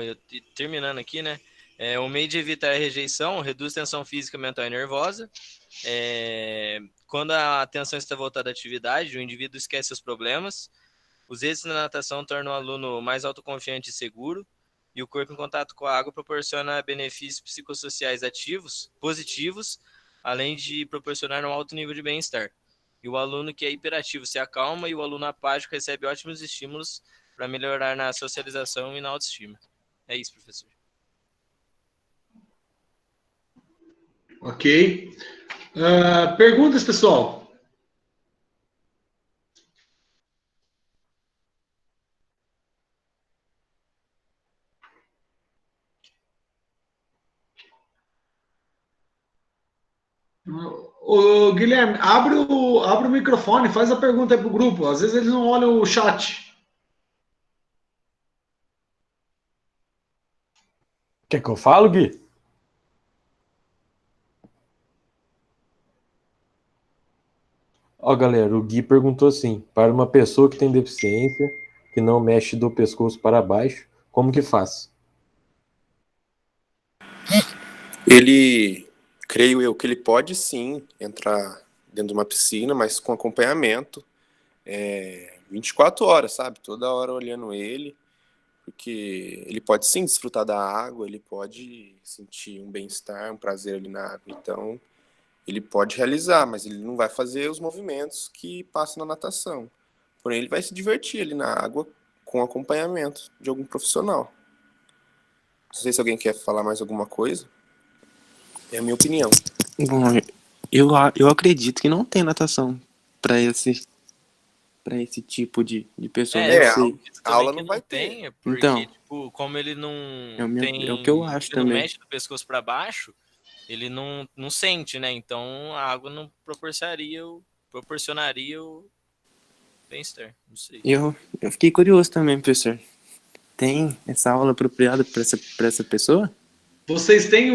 terminando aqui, né? Um meio de evitar a rejeição, reduz tensão física, mental e nervosa. Quando a atenção está voltada à atividade, o indivíduo esquece seus problemas. Os êxitos na natação tornam o aluno mais autoconfiante e seguro. E o corpo em contato com a água proporciona benefícios psicossociais positivos, além de proporcionar um alto nível de bem-estar. E o aluno que é hiperativo se acalma e o aluno apático recebe ótimos estímulos para melhorar na socialização e na autoestima. É isso, professor. Ok. Perguntas, pessoal? Ô, Guilherme, abre o microfone, faz a pergunta aí pro grupo. Às vezes eles não olham o chat. Quer que eu falo, Gui? Ó, galera, o Gui perguntou assim: para uma pessoa que tem deficiência, que não mexe do pescoço para baixo, como que faz? Ele, creio eu, que ele pode sim entrar dentro de uma piscina, mas com acompanhamento, 24 horas, sabe? Toda hora olhando ele, porque ele pode sim desfrutar da água, ele pode sentir um bem-estar, um prazer ali na água. Então, ele pode realizar, mas ele não vai fazer os movimentos que passam na natação. Porém, ele vai se divertir ali na água com acompanhamento de algum profissional. Não sei se alguém quer falar mais alguma coisa. É a minha opinião. Bom, eu acredito que não tem natação para esse tipo de pessoa. A aula não vai ter. Porque, Então, tipo, como ele não é o que eu acho ele não também. mexe do pescoço para baixo, ele não sente, né? Então a água não proporcionaria o bem-estar. Não sei. Eu fiquei curioso também, professor. Tem essa aula apropriada para essa pessoa? Vocês têm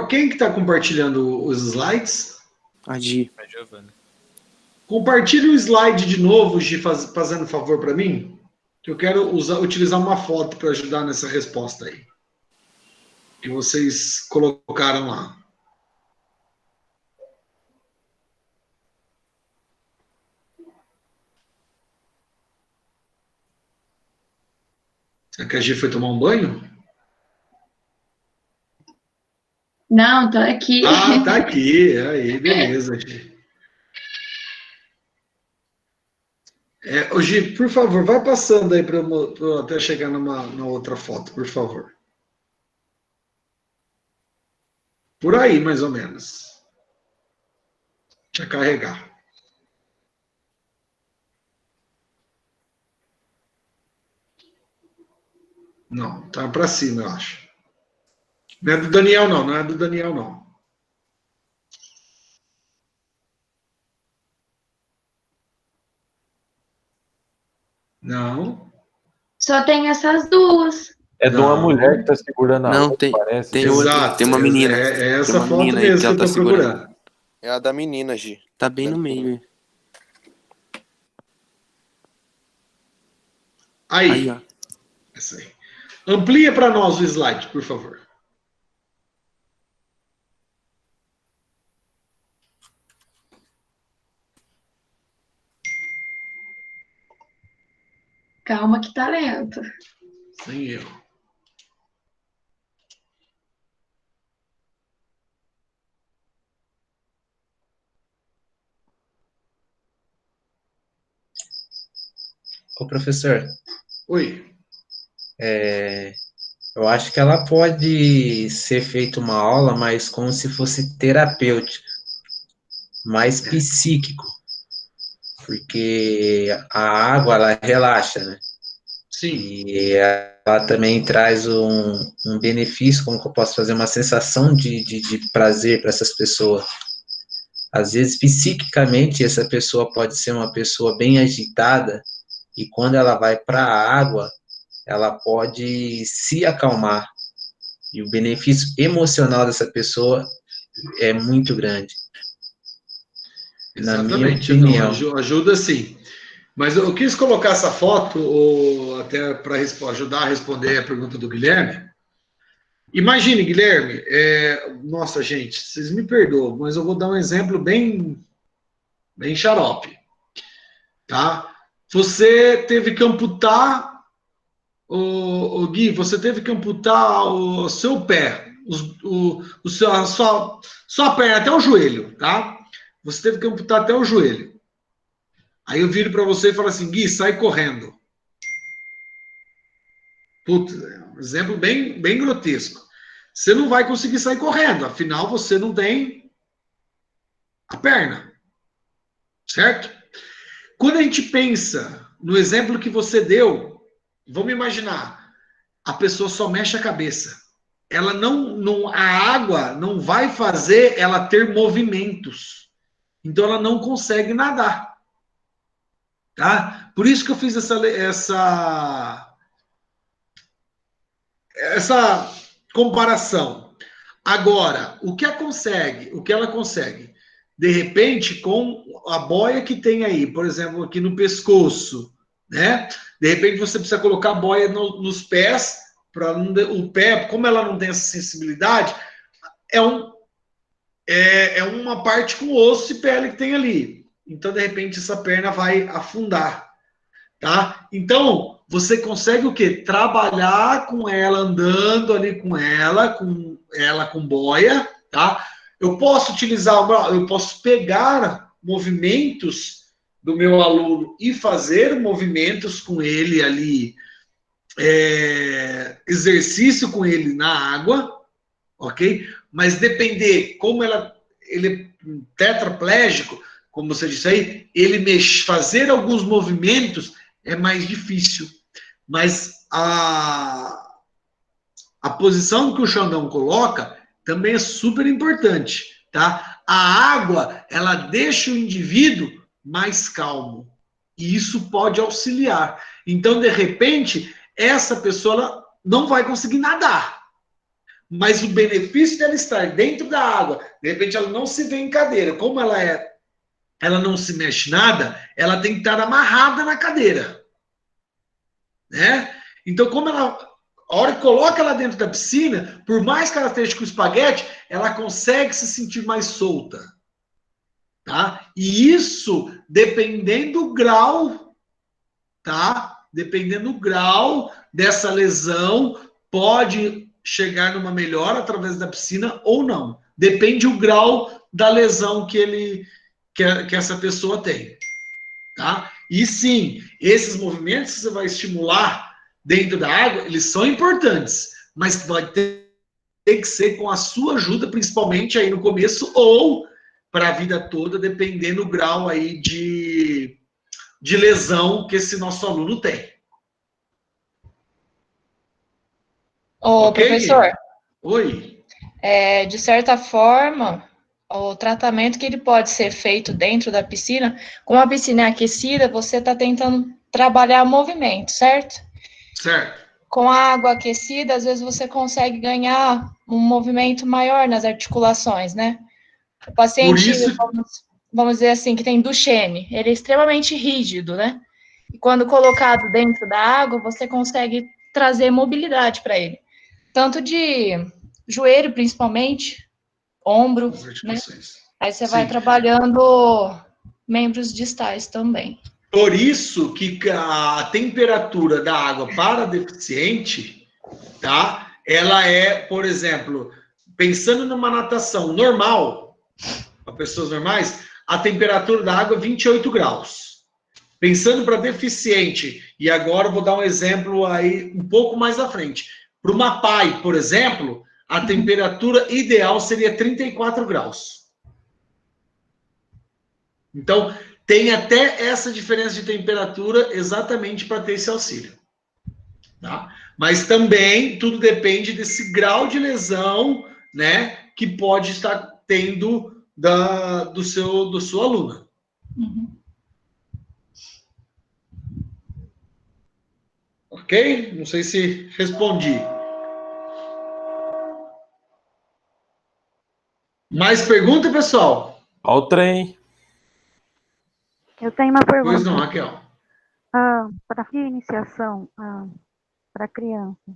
Quem que está compartilhando os slides? A Gi. A Giovana. Compartilhe o slide de novo, Gi, fazendo um favor para mim. Que eu quero utilizar uma foto para ajudar nessa resposta aí. Que vocês colocaram lá. Será que a Gi foi tomar um banho? Não, tô aqui. Ah, tá aqui. Aí, beleza, Gi. Ô, Gi, por favor, vai passando aí para eu até chegar na outra foto, por favor. Por aí, mais ou menos. Deixa eu carregar. Não, tá para cima, eu acho. Não é do Daniel, não. Não é do Daniel, não. Não. Só tem essas duas. É de uma mulher que tá segurando a Não, outra, tem, parece. tem outra, tem uma menina. É essa tem uma foto menina aí mesmo que ela eu tá tô procurando. É a da menina, Gi. Tá bem no meio. Aí. ó. Essa aí. Amplia para nós o slide, por favor. Calma que tá lento. Sem erro. Ô, professor. Oi. Eu acho que ela pode ser feita uma aula, mas como se fosse terapêutica, mais psíquico, porque a água, ela relaxa, né? Sim. E ela também traz um benefício, como que eu posso fazer, uma sensação de prazer para essas pessoas. Às vezes, psiquicamente, essa pessoa pode ser uma pessoa bem agitada, e quando ela vai para a água, ela pode se acalmar. E o benefício emocional dessa pessoa é muito grande. Exatamente. Na minha opinião. Não, ajuda sim. Mas eu quis colocar essa foto, até para ajudar a responder a pergunta do Guilherme. Imagine, Guilherme, nossa, gente, vocês me perdoam, mas eu vou dar um exemplo bem xarope. Tá? Você teve que amputar, Gui, você teve que amputar o seu pé, a sua perna até o joelho, tá? Você teve que amputar até o joelho. Aí eu viro para você e falo assim, Gui, sai correndo. Putz, é um exemplo bem grotesco. Você não vai conseguir sair correndo, afinal você não tem a perna. Certo? Quando a gente pensa no exemplo que você deu, vamos imaginar, a pessoa só mexe a cabeça. Ela a água não vai fazer ela ter movimentos. Então ela não consegue nadar. Tá? Por isso que eu fiz essa comparação. Agora, o que ela consegue? De repente, com a boia que tem aí, por exemplo, aqui no pescoço, né? De repente você precisa colocar a boia nos pés, para o pé, como ela não tem essa sensibilidade, é uma parte com osso e pele que tem ali. Então, de repente, essa perna vai afundar. tá? Então, você consegue o quê? Trabalhar com ela, andando ali com ela com boia, tá? Eu posso eu posso pegar movimentos do meu aluno e fazer movimentos com ele ali, exercício com ele na água, ok? Mas depender, como ele é tetraplégico, como você disse aí, fazer alguns movimentos é mais difícil. Mas a posição que o Xandão coloca também é super importante, tá? A água, ela deixa o indivíduo mais calmo. E isso pode auxiliar. Então, de repente, essa pessoa ela não vai conseguir nadar. Mas o benefício dela estar dentro da água, de repente ela não se vê em cadeira, como ela não se mexe nada, ela tem que estar amarrada na cadeira, né? Então, a hora que coloca ela dentro da piscina, por mais que ela esteja com o espaguete, ela consegue se sentir mais solta, tá? E isso, dependendo do grau, tá? Dependendo do grau dessa lesão, pode chegar numa melhora através da piscina ou não. Depende do grau da lesão que essa pessoa tem, tá? E sim, esses movimentos que você vai estimular dentro da água, eles são importantes, mas vai ter que ser com a sua ajuda, principalmente aí no começo ou para a vida toda, dependendo do grau aí de lesão que esse nosso aluno tem. Ô, Okay, professor. Oi. De certa forma, o tratamento que ele pode ser feito dentro da piscina, como a piscina é aquecida, você está tentando trabalhar movimento, certo? Certo. Com a água aquecida, às vezes você consegue ganhar um movimento maior nas articulações, né? O paciente, vamos dizer assim, que tem Duchenne, ele é extremamente rígido, né? E quando colocado dentro da água, você consegue trazer mobilidade para ele. Tanto de joelho, principalmente, ombro, né? Aí você vai trabalhando membros distais também. Por isso que a temperatura da água para deficiente, tá? Ela é, por exemplo, pensando numa natação normal, para pessoas normais, a temperatura da água é 28 graus. Pensando para deficiente, e agora eu vou dar um exemplo aí um pouco mais à frente. Para uma PAI, por exemplo, a temperatura ideal seria 34 graus. Então, tem até essa diferença de temperatura exatamente para ter esse auxílio. Tá? Mas também tudo depende desse grau de lesão, né, que pode estar tendo do seu aluno. Ok? Não sei se respondi. Mais pergunta, pessoal? Ao trem. Eu tenho uma pergunta. Pois não, Raquel. Para iniciação para criança.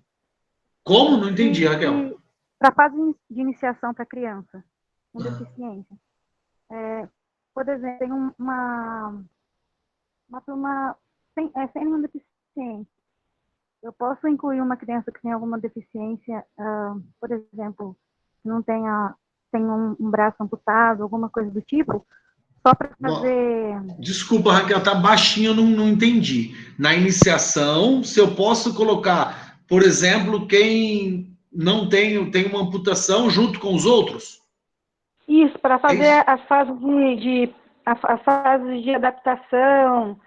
Como? Não entendi, Raquel. Para a fase de iniciação para criança com deficiência. Por exemplo, tem uma turma sem nenhuma deficiência. Eu posso incluir uma criança que tem alguma deficiência, por exemplo, não tem um braço amputado, alguma coisa do tipo, só para fazer... Desculpa, Raquel, tá baixinho, eu não entendi. Na iniciação, se eu posso colocar, por exemplo, quem não tem uma amputação junto com os outros? Isso, para fazer as fases de adaptação,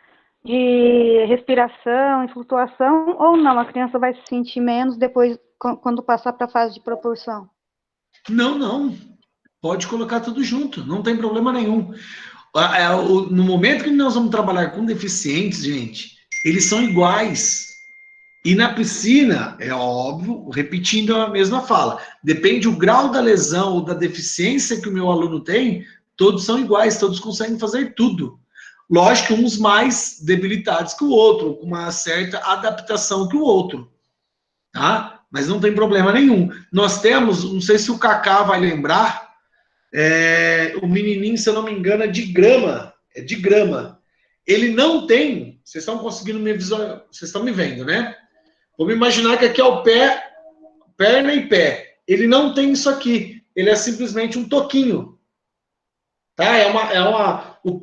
de respiração e flutuação, ou não? A criança vai se sentir menos depois, quando passar para a fase de proporção? Não. Pode colocar tudo junto, não tem problema nenhum. No momento que nós vamos trabalhar com deficientes, gente, eles são iguais. E na piscina, é óbvio, repetindo a mesma fala, depende do grau da lesão ou da deficiência que o meu aluno tem, todos são iguais, todos conseguem fazer tudo. Lógico que uns mais debilitados que o outro, com uma certa adaptação que o outro, tá? Mas não tem problema nenhum. Nós temos, não sei se o Kaká vai lembrar, o menininho, se eu não me engano, é de grama. ele não tem, vocês estão conseguindo me visualizar, vocês estão me vendo, né? Vamos imaginar que aqui é o pé, perna e pé. Ele não tem isso aqui, ele é simplesmente um toquinho. Tá?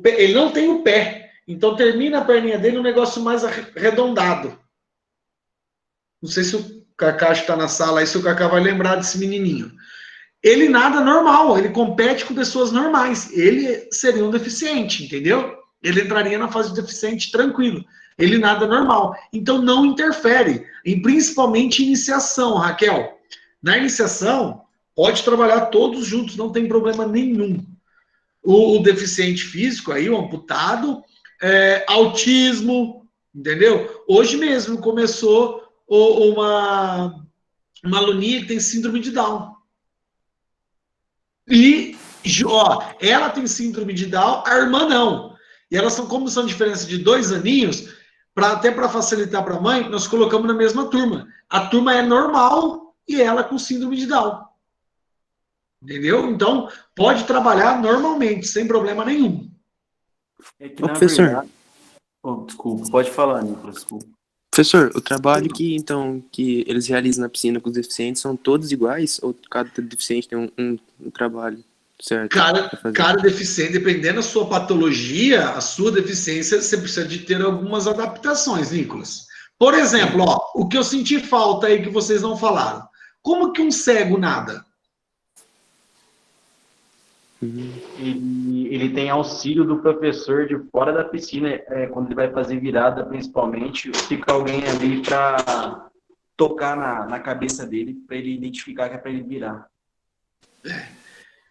Ele não tem o pé, então termina a perninha dele um negócio mais arredondado. Não sei se o Kaká está na sala aí, se o Kaká vai lembrar desse menininho. Ele nada normal, ele compete com pessoas normais. Ele seria um deficiente, entendeu? Ele entraria na fase de deficiente tranquilo. Ele nada normal. Então não interfere, principalmente iniciação, Raquel. Na iniciação, pode trabalhar todos juntos, não tem problema nenhum. O deficiente físico aí, o amputado, autismo, entendeu? Hoje mesmo começou uma aluninha que tem síndrome de Down. E, ó, ela tem síndrome de Down, a irmã não. E elas como são diferença de 2 aninhos, até para facilitar para a mãe, nós colocamos na mesma turma. A turma é normal e ela com síndrome de Down. Entendeu? Então, pode trabalhar normalmente, sem problema nenhum. É que, professor. Verdade... desculpa, pode falar, Nicolas. Desculpa. Professor, o trabalho que eles realizam na piscina com os deficientes são todos iguais? Ou cada deficiente tem um trabalho certo? Cada deficiente, dependendo da sua patologia, a sua deficiência, você precisa de ter algumas adaptações, Nicolas. Por exemplo, ó, o que eu senti falta aí que vocês não falaram. Como que um cego nada? Ele tem auxílio do professor de fora da piscina, quando ele vai fazer virada, principalmente, fica alguém ali para tocar na cabeça dele, para ele identificar que é para ele virar.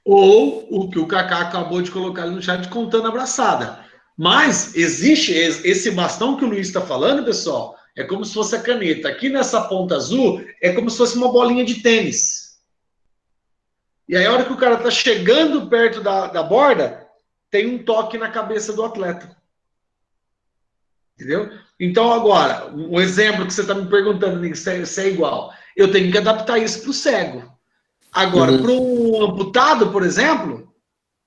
Ou o que o Kaká acabou de colocar ali no chat, contando a abraçada. Mas existe esse bastão que o Luiz está falando, pessoal, é como se fosse a caneta. Aqui nessa ponta azul, é como se fosse uma bolinha de tênis. E aí, a hora que o cara tá chegando perto da borda, tem um toque na cabeça do atleta. Entendeu? Então, agora, um exemplo que você está me perguntando, se é igual. Eu tenho que adaptar isso para o cego. Agora, para um amputado, por exemplo,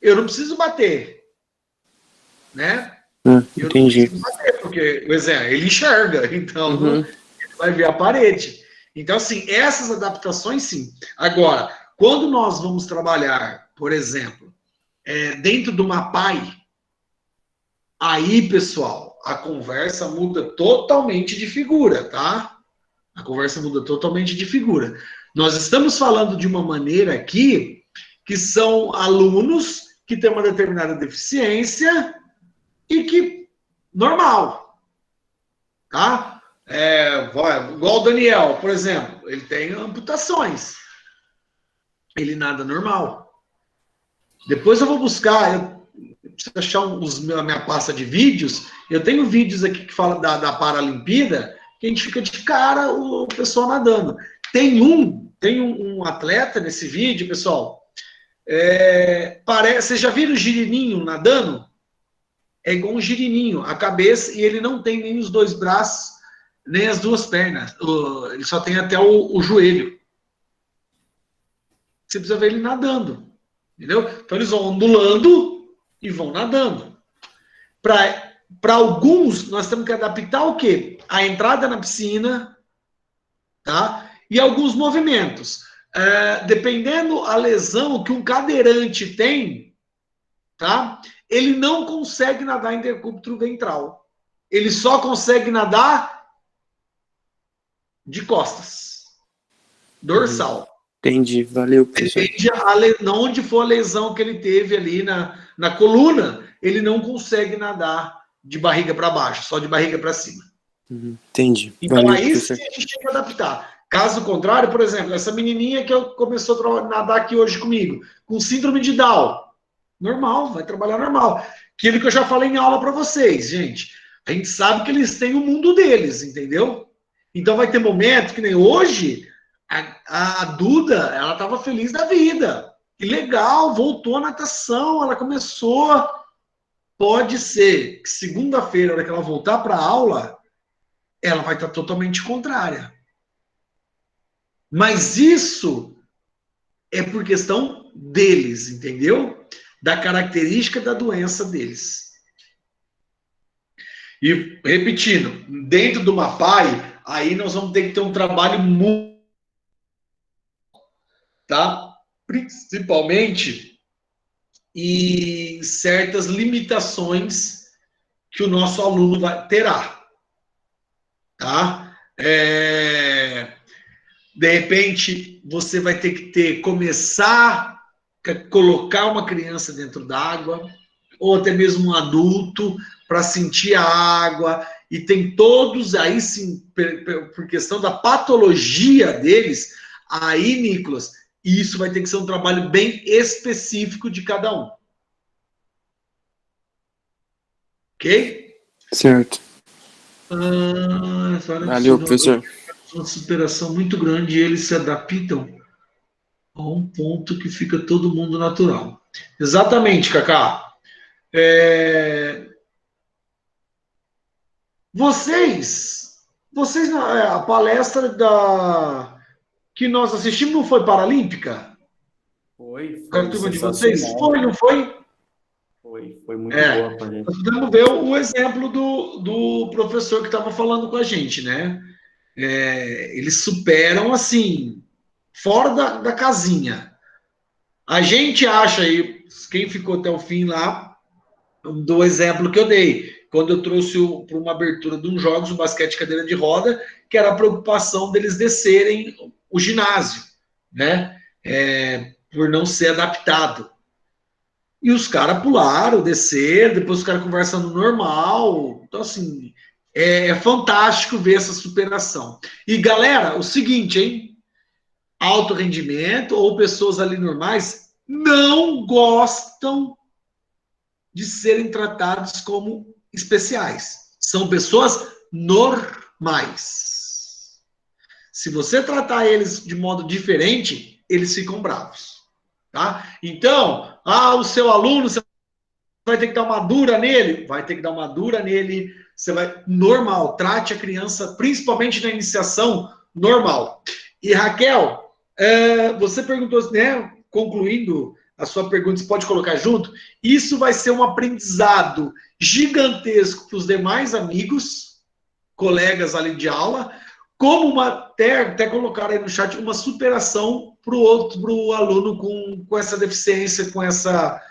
eu não preciso bater. Né? Eu entendi. não preciso bater, porque, por exemplo, ele enxerga, então ele vai ver a parede. Então, assim, essas adaptações, sim. Agora, quando nós vamos trabalhar, por exemplo, dentro de uma PAI, aí, pessoal, a conversa muda totalmente de figura, tá? A conversa muda totalmente de figura. Nós estamos falando de uma maneira aqui que são alunos que têm uma determinada deficiência e que, normal, tá? Igual o Daniel, por exemplo, ele tem amputações. Ele nada normal. Depois eu vou buscar, eu preciso achar a minha pasta de vídeos. Eu tenho vídeos aqui que falam da Paralimpíada, que a gente fica de cara o pessoal nadando. Tem um atleta nesse vídeo, pessoal. Vocês já viram o girininho nadando? É igual um girininho, a cabeça, e ele não tem nem os 2 braços, nem as 2 pernas. Ele só tem até o joelho. Você precisa ver ele nadando, entendeu? Então eles vão ondulando e vão nadando. Para alguns, nós temos que adaptar o quê? A entrada na piscina, tá? E alguns movimentos. Dependendo a lesão que um cadeirante tem, tá? Ele não consegue nadar intercúbito ventral. Ele só consegue nadar de costas. Dorsal. Entendi, valeu, professor. Depende onde for a lesão que ele teve ali na coluna, ele não consegue nadar de barriga para baixo, só de barriga para cima. Entendi. Então, valeu, aí professor. sim a gente tem que adaptar. Caso contrário, por exemplo, essa menininha que começou a nadar aqui hoje comigo, com síndrome de Down, normal, vai trabalhar normal. Aquilo que eu já falei em aula para vocês, gente. A gente sabe que eles têm o mundo deles, entendeu? Então vai ter momento que nem hoje... A Duda, ela estava feliz da vida. Que legal, voltou à natação, ela começou. Pode ser que segunda-feira, na hora que ela voltar para a aula, ela vai estar totalmente contrária. Mas isso é por questão deles, entendeu? Da característica da doença deles. E, repetindo, dentro do MAPAI, aí nós vamos ter que ter um trabalho muito, tá? Principalmente em certas limitações que o nosso aluno terá, tá? De repente, você vai ter que começar a colocar uma criança dentro d'água, ou até mesmo um adulto, para sentir a água, e tem todos, aí sim, por questão da patologia deles, aí, Nicolas, isso vai ter que ser um trabalho bem específico de cada um. Ok? Certo. Valeu, professor. Uma superação muito grande e eles se adaptam a um ponto que fica todo mundo natural. Exatamente, Cacá. Vocês, a palestra que nós assistimos não foi paralímpica? Foi A turma de vocês? Foi, não foi? Foi muito boa pra gente. Nós podemos ver o exemplo do professor que estava falando com a gente, né? Eles superam, assim, fora da casinha. A gente acha, aí, quem ficou até o fim lá, do exemplo que eu dei, quando eu trouxe para uma abertura de uns jogos, o basquete cadeira de roda, que era a preocupação deles descerem o ginásio, né? Por não ser adaptado. E os caras pularam, desceram, depois os caras conversando normal. Então, assim, é fantástico ver essa superação. E, galera, o seguinte, hein? Alto rendimento ou pessoas ali normais não gostam de serem tratados como especiais. São pessoas normais. Se você tratar eles de modo diferente, eles ficam bravos. Tá? Então, o seu aluno, você vai ter que dar uma dura nele? Vai ter que dar uma dura nele. Você vai, normal, trate a criança, principalmente na iniciação, normal. E Raquel, você perguntou, né, concluindo a sua pergunta, você pode colocar junto? Isso vai ser um aprendizado gigantesco para os demais amigos, colegas ali de aula, como até colocar aí no chat, uma superação para o aluno com essa deficiência, com essa...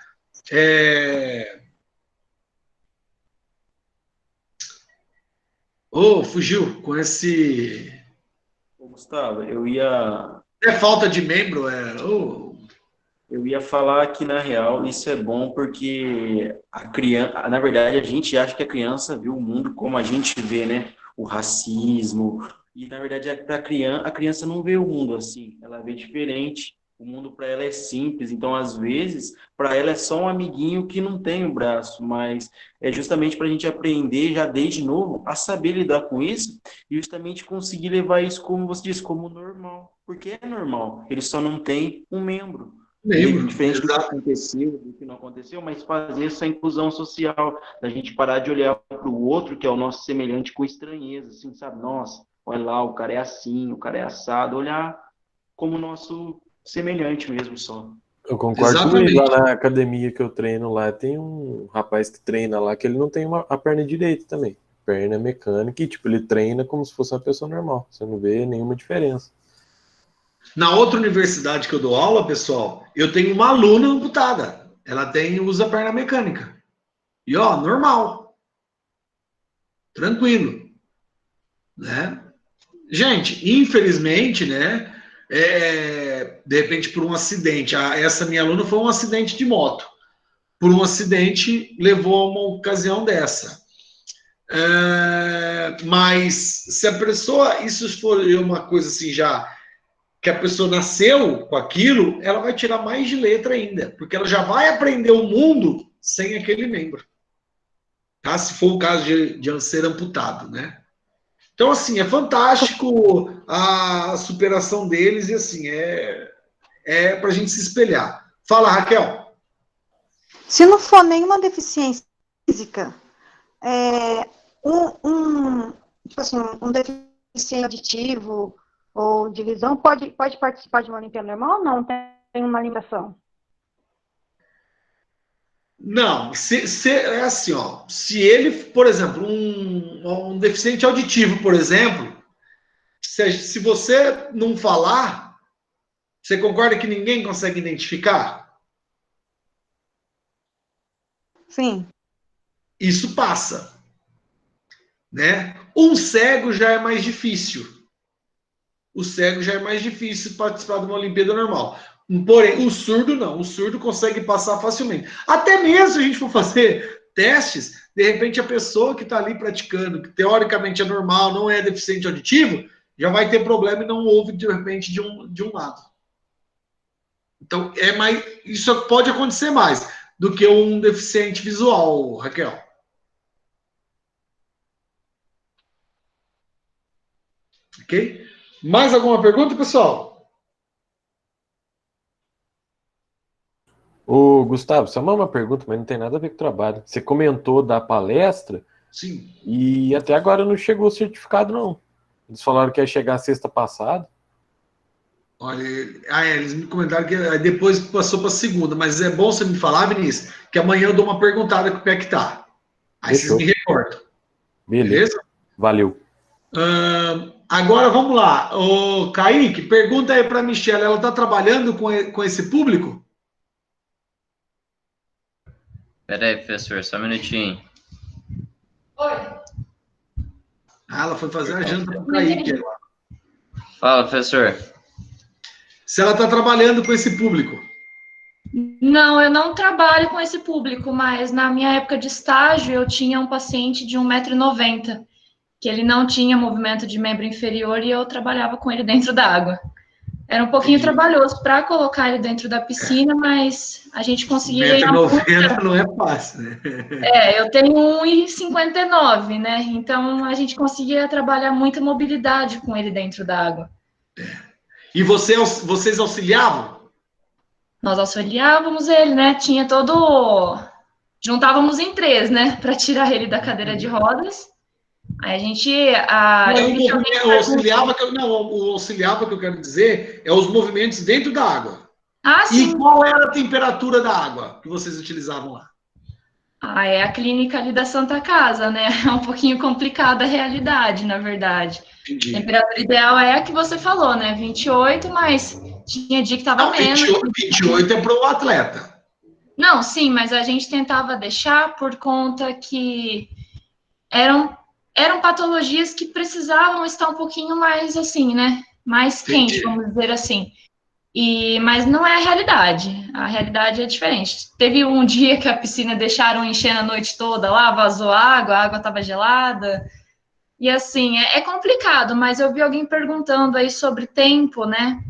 fugiu, com esse... Gustavo, eu ia... falta de membro, Eu ia falar que, na real, isso é bom porque a criança, na verdade, a gente acha que a criança vê o mundo como a gente vê, né? O racismo. E, na verdade, a criança não vê o mundo assim, ela vê diferente. O mundo para ela é simples, então, às vezes, para ela é só um amiguinho que não tem o braço, mas é justamente para a gente aprender já desde novo a saber lidar com isso e justamente conseguir levar isso, como você disse, como normal. Porque é normal, ele só não tem um membro. Diferente do que aconteceu, do que não aconteceu, mas fazer essa inclusão social, da gente parar de olhar para o outro, que é o nosso semelhante, com estranheza, assim, sabe? Nossa, olha lá, o cara é assim, o cara é assado, olhar como nosso semelhante mesmo só. Eu concordo comigo. Lá na academia que eu treino lá, tem um rapaz que treina lá que ele não tem a perna direita também. Perna mecânica e, tipo, ele treina como se fosse uma pessoa normal. Você não vê nenhuma diferença. Na outra universidade que eu dou aula, pessoal, eu tenho uma aluna amputada. Ela usa perna mecânica. E, normal. Tranquilo. Né? Gente, infelizmente, né? De repente, por um acidente. Essa minha aluna foi um acidente de moto. Por um acidente, levou a uma ocasião dessa. Mas, se a pessoa... Isso for uma coisa assim já... que a pessoa nasceu com aquilo, ela vai tirar mais de letra ainda, porque ela já vai aprender o mundo sem aquele membro. Tá? Se for o caso de ser amputado, né? Então, assim, é fantástico a superação deles e, assim, é pra gente se espelhar. Fala, Raquel. Se não for nenhuma deficiência física, tipo assim, um deficiente auditivo ou de visão, pode participar de uma Olimpíada normal ou não? Tem uma limitação? Não, é assim, ó. Se ele, por exemplo, um deficiente auditivo, por exemplo, se você não falar, você concorda que ninguém consegue identificar? Sim. Isso passa, né? Um cego já é mais difícil. O cego já é mais difícil participar de uma Olimpíada normal. Porém, o surdo não. O surdo consegue passar facilmente. Até mesmo se a gente for fazer testes, de repente a pessoa que está ali praticando, que teoricamente é normal, não é deficiente auditivo, já vai ter problema e não ouve de repente de um lado. Então, isso pode acontecer mais do que um deficiente visual, Raquel. Ok? Mais alguma pergunta, pessoal? Ô, Gustavo, só uma pergunta, mas não tem nada a ver com o trabalho. Você comentou da palestra. Sim. E até agora não chegou o certificado, não. Eles falaram que ia chegar sexta passada. Olha, eles me comentaram que depois passou para segunda, mas é bom você me falar, Vinícius, que amanhã eu dou uma perguntada com o pé que tá. Aí Fechou. vocês me recortam. Beleza? Valeu. Agora vamos lá. Ô, Kaique, pergunta aí para a Michelle, ela está trabalhando com esse público? Pera aí, professor, só um minutinho. Oi. Ela foi fazer a janta com o Kaique. Fala, professor. Se ela está trabalhando com esse público? Não, eu não trabalho com esse público, mas na minha época de estágio eu tinha um paciente de 1,90 m, que ele não tinha movimento de membro inferior e eu trabalhava com ele dentro da água. Era um pouquinho trabalhoso para colocar ele dentro da piscina, mas a gente conseguia ganhar 1,90 m não é fácil, né? Eu tenho 1,59 m, né? Então a gente conseguia trabalhar muita mobilidade com ele dentro da água. E vocês auxiliavam? Nós auxiliávamos ele, né? Tinha todo... Juntávamos em 3, né? Para tirar ele da cadeira de rodas. Aí a gente... O auxiliava que eu quero dizer é os movimentos dentro da água. Ah, sim. E qual era a temperatura da água que vocês utilizavam lá? É a clínica ali da Santa Casa, né? É um pouquinho complicada a realidade, na verdade. Entendi. A temperatura ideal é a que você falou, né? 28, mas tinha dia que estava menos. 28 é para o atleta. Não, sim, mas a gente tentava deixar por conta que eram patologias que precisavam estar um pouquinho mais assim, né? Mais quente, vamos dizer assim. Mas não é a realidade é diferente. Teve um dia que a piscina deixaram encher a noite toda lá, vazou água, a água estava gelada. E assim, é complicado, mas eu vi alguém perguntando aí sobre tempo, né,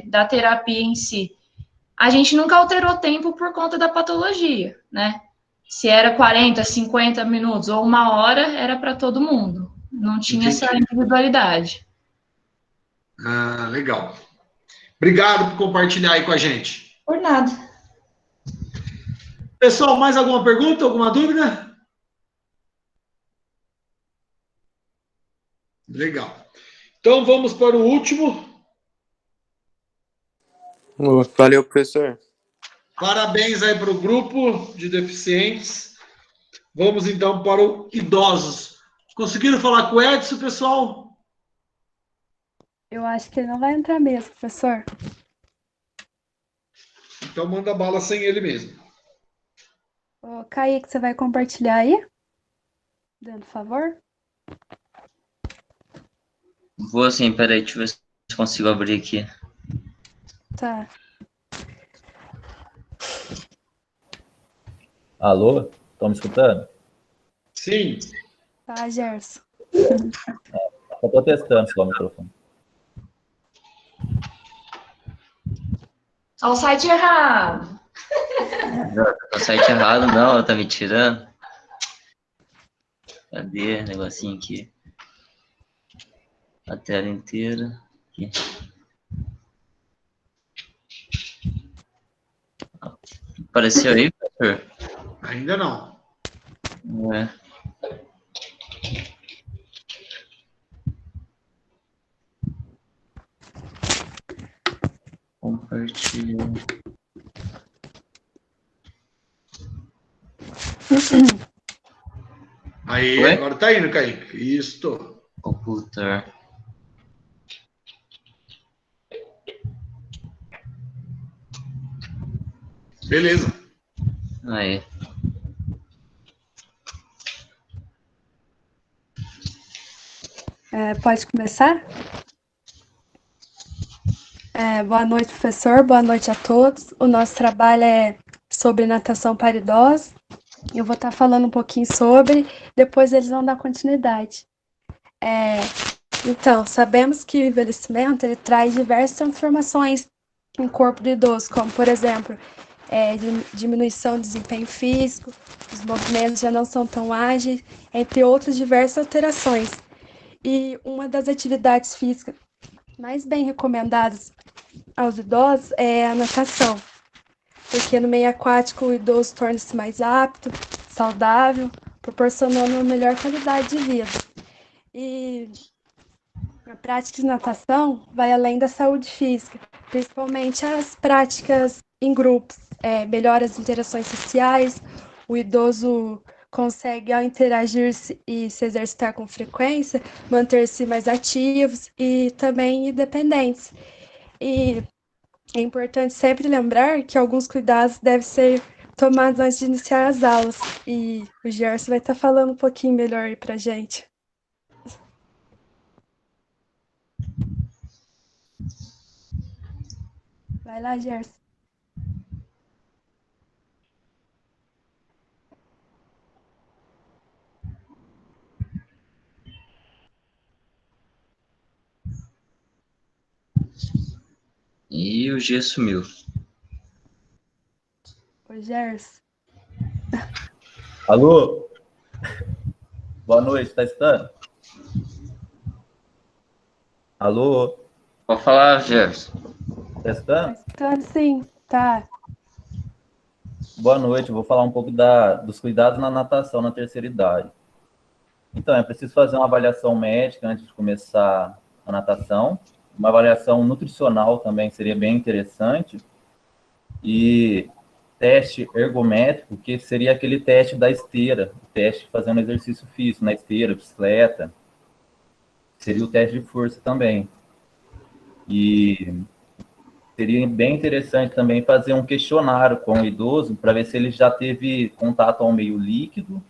da terapia em si. A gente nunca alterou tempo por conta da patologia, né? Se era 40, 50 minutos ou 1 hora, era para todo mundo. Não tinha essa individualidade. Legal. Obrigado por compartilhar aí com a gente. Por nada. Pessoal, mais alguma pergunta, alguma dúvida? Legal. Então vamos para o último. Valeu, professor. Parabéns aí para o grupo de deficientes. Vamos então para o idosos. Conseguiram falar com o Edson, pessoal? Eu acho que ele não vai entrar mesmo, professor. Então manda bala sem ele mesmo. Ô, Kaique, você vai compartilhar aí? Dando favor? Vou sim, peraí, deixa eu ver se consigo abrir aqui. Tá. Alô? Estão me escutando? Sim. Tá, Gerson. Eu estou testando só o microfone. Olha o site errado. O site errado, não, tá me tirando. Cadê o negocinho aqui? A tela inteira. Aqui. Apareceu aí, professor? Ainda não. É. Compartilhar. Aí, Oi? agora tá indo, Kaique. Isso. Computer. Beleza. Aí. Pode começar? Boa noite, professor. Boa noite a todos. O nosso trabalho é sobre natação para idosos. Eu vou estar falando um pouquinho sobre, depois eles vão dar continuidade. Então, sabemos que o envelhecimento ele traz diversas transformações no corpo do idoso, como, por exemplo, diminuição do desempenho físico, os movimentos já não são tão ágeis, entre outras diversas alterações. E uma das atividades físicas mais bem recomendadas aos idosos é a natação, porque no meio aquático o idoso torna-se mais apto, saudável, proporcionando uma melhor qualidade de vida. E a prática de natação vai além da saúde física, principalmente as práticas em grupos, melhora as interações sociais, o idoso consegue, ao interagir e se exercitar com frequência, manter-se mais ativos e também independentes. E é importante sempre lembrar que alguns cuidados devem ser tomados antes de iniciar as aulas. E o Gerson vai estar falando um pouquinho melhor aí pra gente. Vai lá, Gerson. E o G sumiu. Oi, Gerson. Alô? Boa noite, tá escutando? Alô? Pode falar, Gerson. Tá escutando? Tá, sim, tá. Boa noite, eu vou falar um pouco dos cuidados na natação na terceira idade. Então, é preciso fazer uma avaliação médica antes de começar a natação, uma avaliação nutricional também seria bem interessante, e teste ergométrico, que seria aquele teste da esteira, o teste fazendo exercício físico na esteira, bicicleta, seria o teste de força também. E seria bem interessante também fazer um questionário com o idoso para ver se ele já teve contato ao meio líquido,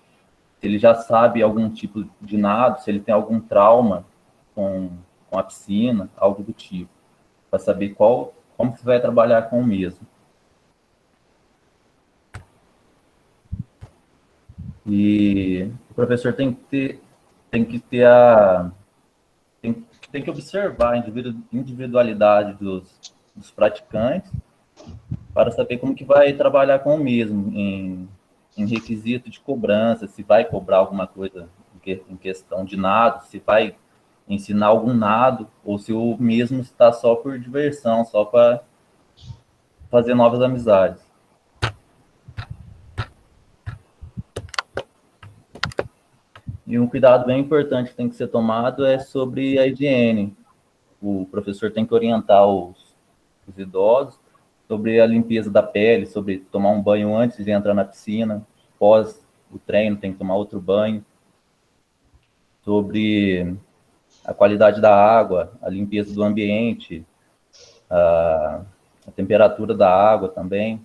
se ele já sabe algum tipo de nado, se ele tem algum trauma com a piscina, algo do tipo, para saber como você vai trabalhar com o mesmo. E o professor tem que observar a individualidade dos praticantes para saber como que vai trabalhar com o mesmo em requisito de cobrança, se vai cobrar alguma coisa em questão de nado, se vai ensinar algum nado, ou se o mesmo está só por diversão, só para fazer novas amizades. E um cuidado bem importante que tem que ser tomado é sobre a higiene. O professor tem que orientar os idosos sobre a limpeza da pele, sobre tomar um banho antes de entrar na piscina, após o treino tem que tomar outro banho, sobre a qualidade da água, a limpeza do ambiente, a temperatura da água também.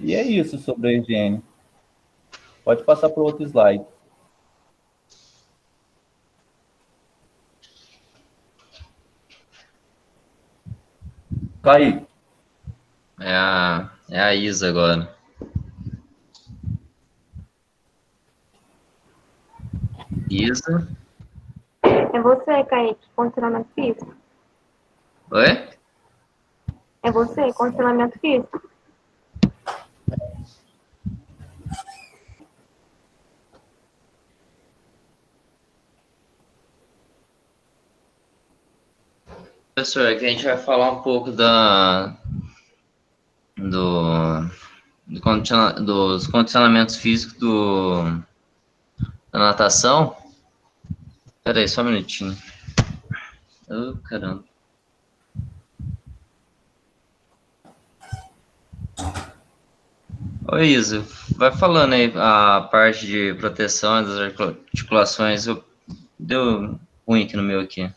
E é isso sobre a higiene. Pode passar para o outro slide. Kaique. É a Isa agora. Isa. É você, Kaique, condicionamento físico. Oi? É você, condicionamento físico. Professor, aqui a gente vai falar um pouco dos condicionamentos físicos da natação. Espera aí, só um minutinho. Oh, caramba. Oi, Isa, vai falando aí a parte de proteção das articulações. Deu ruim aqui no meu aqui.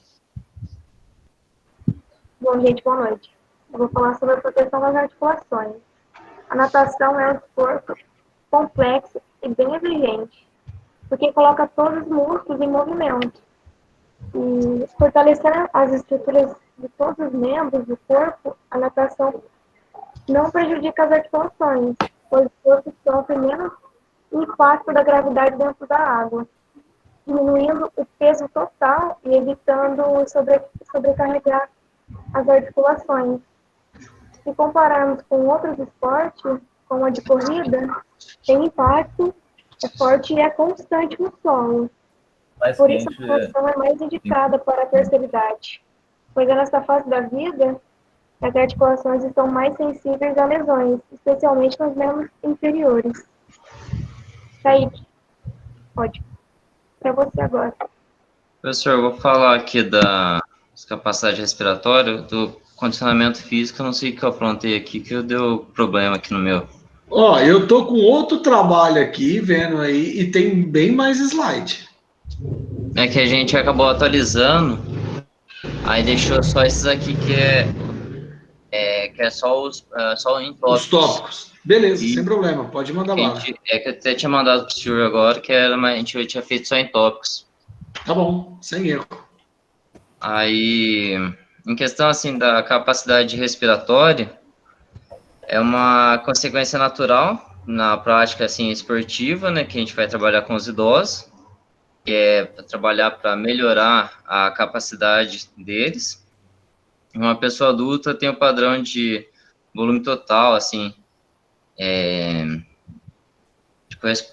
Bom, gente, boa noite. Eu vou falar sobre a proteção das articulações. A natação é um esporte complexo e bem exigente, porque coloca todos os músculos em movimento. E fortalecendo as estruturas de todos os membros do corpo, a natação não prejudica as articulações, pois o corpo sofre menos impacto da gravidade dentro da água, diminuindo o peso total e evitando sobrecarregar as articulações. Se compararmos com outros esportes, como a de corrida, tem impacto, é forte e é constante no solo. Por isso a natação é mais indicada para a terceira idade, pois é nessa fase da vida que as articulações estão mais sensíveis a lesões, especialmente nos membros inferiores. Kaique, pode. Para você agora. Professor, eu vou falar aqui da capacidade respiratória, do condicionamento físico. Eu não sei o que eu aprontei aqui, que deu problema aqui no meu. Ó, eu tô com outro trabalho aqui, vendo aí, e tem bem mais slide. É que a gente acabou atualizando, aí deixou só esses aqui que é só só em tópicos. Os tópicos. Beleza, sem problema, pode mandar lá. É que eu até tinha mandado pro senhor agora, a gente tinha feito só em tópicos. Tá bom, sem erro. Aí, em questão assim da capacidade respiratória, é uma consequência natural na prática assim esportiva, né, que a gente vai trabalhar com os idosos, que é trabalhar para melhorar a capacidade deles. Uma pessoa adulta tem um padrão de volume total, assim,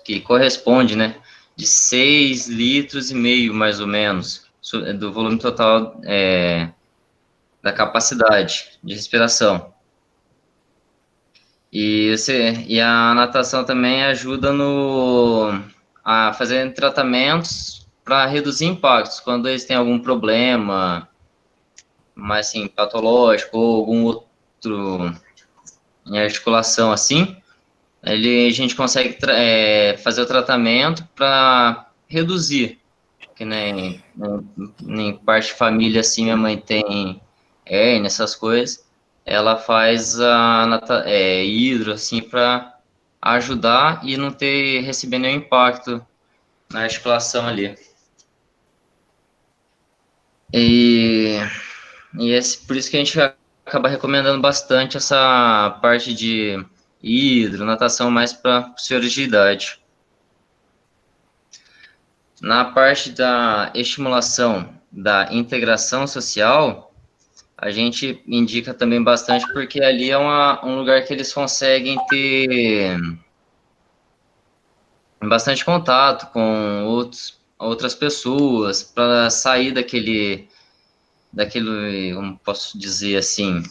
que corresponde, né, de 6,5 litros, mais ou menos, do volume total da capacidade de respiração. E a natação também ajuda a fazer tratamentos para reduzir impactos, quando eles têm algum problema, mais assim, patológico, ou algum outro em articulação assim, a gente consegue fazer o tratamento para reduzir, que nem parte de família assim, minha mãe tem hérnia, essas coisas, ela faz hidro assim para ajudar e não receber nenhum impacto na articulação ali. Por isso que a gente acaba recomendando bastante essa parte de hidro, natação mais para senhores de idade. Na parte da estimulação da integração social, a gente indica também bastante, porque ali é um lugar que eles conseguem ter bastante contato com outras pessoas, para sair daquele, como posso dizer assim,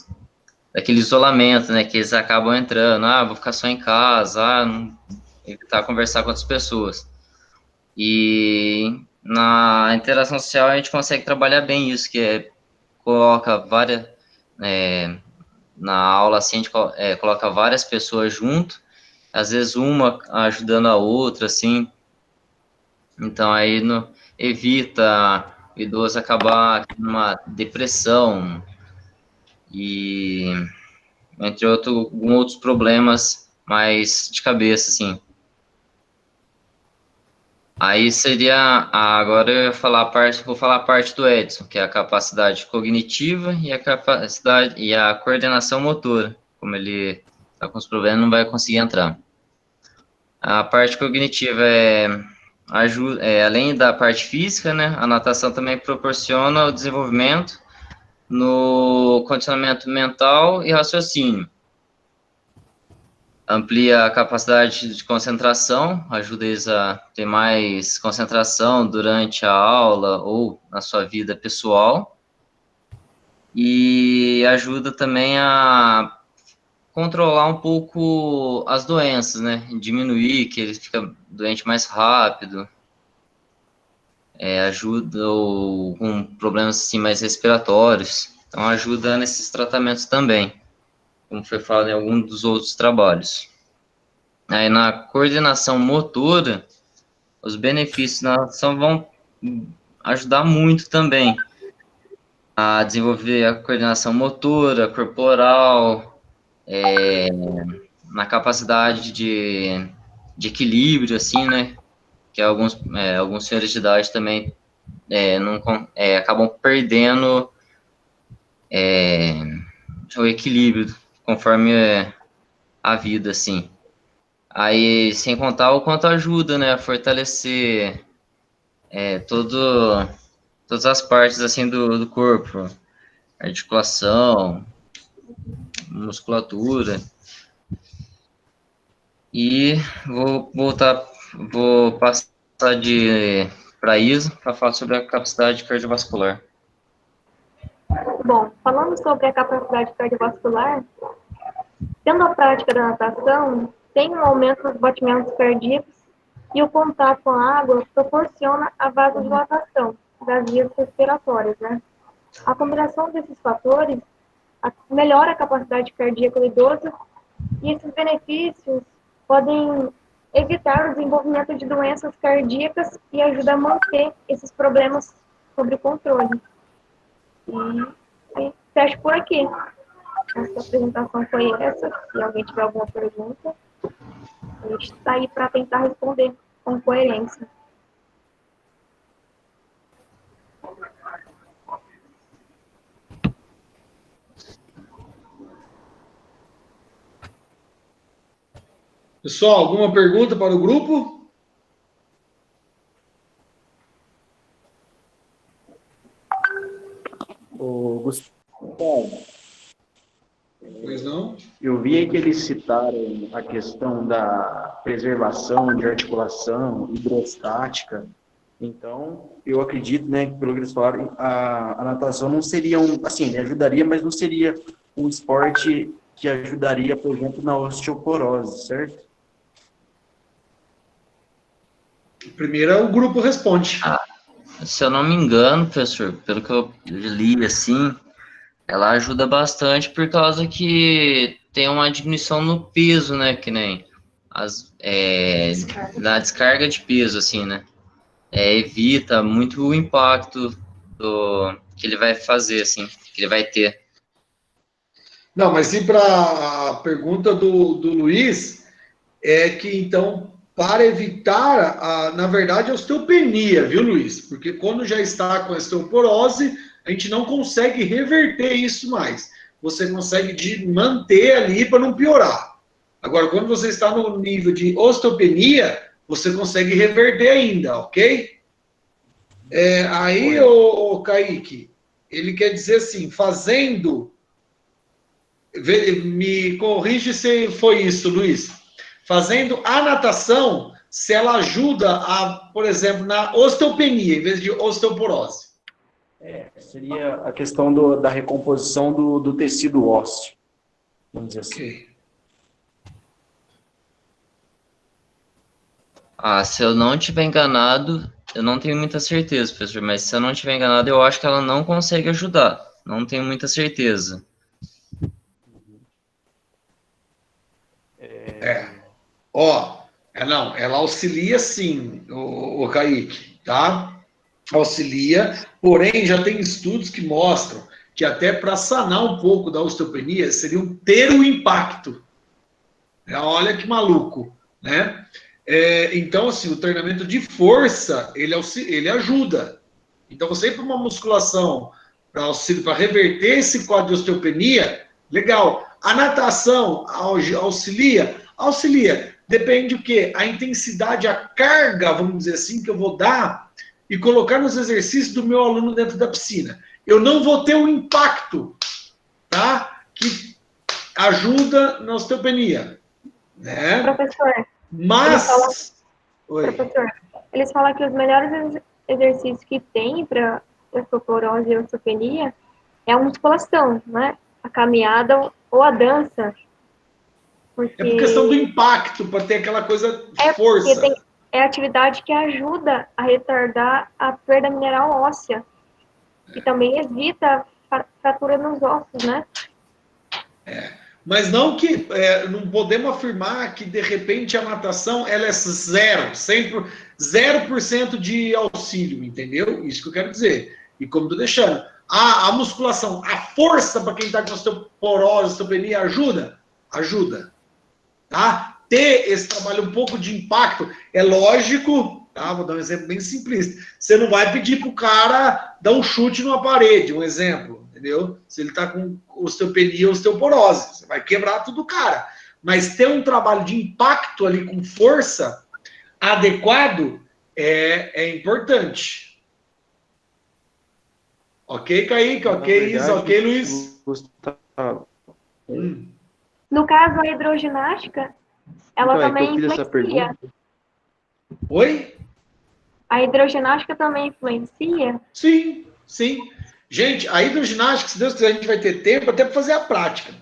daquele isolamento, né, que eles acabam entrando, vou ficar só em casa, não, evitar conversar com outras pessoas. E na interação social a gente consegue trabalhar bem isso, que coloca várias, na aula assim, a gente coloca várias pessoas junto, às vezes uma ajudando a outra, assim, então aí evita o idoso acabar numa depressão, e entre outros problemas mais de cabeça, assim. Aí seria, agora eu vou falar a parte do Edson, que é a capacidade cognitiva e a coordenação motora. Como ele está com os problemas, não vai conseguir entrar. A parte cognitiva além da parte física, né, a natação também proporciona o desenvolvimento no condicionamento mental e raciocínio. Amplia a capacidade de concentração, ajuda eles a ter mais concentração durante a aula ou na sua vida pessoal. E ajuda também a controlar um pouco as doenças, né? Diminuir, que ele fica doente mais rápido. Ajuda com problemas assim, mais respiratórios. Então, ajuda nesses tratamentos também, como foi falado em algum dos outros trabalhos. Aí na coordenação motora, os benefícios da natação vão ajudar muito também a desenvolver a coordenação motora, corporal, na capacidade de equilíbrio, assim, né? Que alguns senhores de idade também acabam perdendo o equilíbrio conforme a vida, assim. Aí, sem contar o quanto ajuda, né, a fortalecer todas as partes, assim, do corpo. Articulação, musculatura. E vou passar para a Isa para falar sobre a capacidade cardiovascular. Bom, falando sobre a capacidade cardiovascular, tendo a prática da natação, tem um aumento nos batimentos cardíacos e o contato com a água proporciona a vasodilatação das vias respiratórias, né? A combinação desses fatores melhora a capacidade cardíaca do idoso e esses benefícios podem evitar o desenvolvimento de doenças cardíacas e ajuda a manter esses problemas sob controle. E fecho por aqui. Essa apresentação foi essa. Se alguém tiver alguma pergunta, a gente está aí para tentar responder com coerência. Pessoal, alguma pergunta para o grupo? Ô, Gustavo, Pois não? eu vi que eles citaram a questão da preservação de articulação hidrostática. Então, eu acredito, né, que pelo que eles falaram, a natação não seria assim, ajudaria, mas não seria um esporte que ajudaria, por exemplo, na osteoporose, certo? Primeiro o grupo responde. Se eu não me engano, professor, pelo que eu li, assim, ela ajuda bastante por causa que tem uma diminuição no peso, né, que nem na descarga de peso, assim, né, evita muito o impacto que ele vai fazer, assim, que ele vai ter. Não, mas e para a pergunta do Luiz, é que então, para evitar, na verdade, a osteopenia, viu, Luiz? Porque quando já está com a osteoporose, a gente não consegue reverter isso mais. Você consegue manter ali para não piorar. Agora, quando você está no nível de osteopenia, você consegue reverter ainda, ok? Aí, o Kaique, ele quer dizer assim, me corrige se foi isso, Luiz. Fazendo a natação, se ela ajuda, por exemplo, na osteopenia, em vez de osteoporose. Seria a questão da recomposição do tecido ósseo, vamos dizer assim. Okay. Se eu não estiver enganado, eu não tenho muita certeza, professor, mas se eu não estiver enganado, eu acho que ela não consegue ajudar. Não tenho muita certeza. Não, ela auxilia sim, o Kaique, tá? Auxilia, porém já tem estudos que mostram que até para sanar um pouco da osteopenia seria ter um impacto. Olha que maluco, né? Então, assim, o treinamento de força, ele ajuda. Então, você ir para uma musculação para reverter esse quadro de osteopenia, legal. A natação auxilia? Auxilia. Depende do quê? A intensidade, a carga, vamos dizer assim, que eu vou dar e colocar nos exercícios do meu aluno dentro da piscina. Eu não vou ter um impacto, tá? Que ajuda na osteopenia, né? Professor, eles falam que os melhores exercícios que tem para osteoporose e osteopenia é a musculação, né? A caminhada ou a dança. Porque... É por questão do impacto, para ter aquela coisa de força. É a atividade que ajuda a retardar a perda mineral óssea. E também evita fratura nos ossos, né? Mas não que não podemos afirmar que de repente a natação ela é 0% de auxílio, entendeu? Isso que eu quero dizer. E como estou deixando, a musculação, a força para quem está com osteoporose, osteopenia, ajuda, tá? Ter esse trabalho um pouco de impacto é lógico, tá? Vou dar um exemplo bem simplista. Você não vai pedir para o cara dar um chute numa parede, um exemplo, entendeu? Se ele está com osteopenia ou osteoporose, você vai quebrar tudo o cara. Mas ter um trabalho de impacto ali com força adequado é importante. Ok, Kaique? Ok, Isa? Ok, Luiz? Gustavo. No caso, a hidroginástica, ela Então, também eu fiz essa influencia. pergunta. Oi? A hidroginástica também influencia? Sim, sim. Gente, a hidroginástica, se Deus quiser, a gente vai ter tempo até para fazer a prática.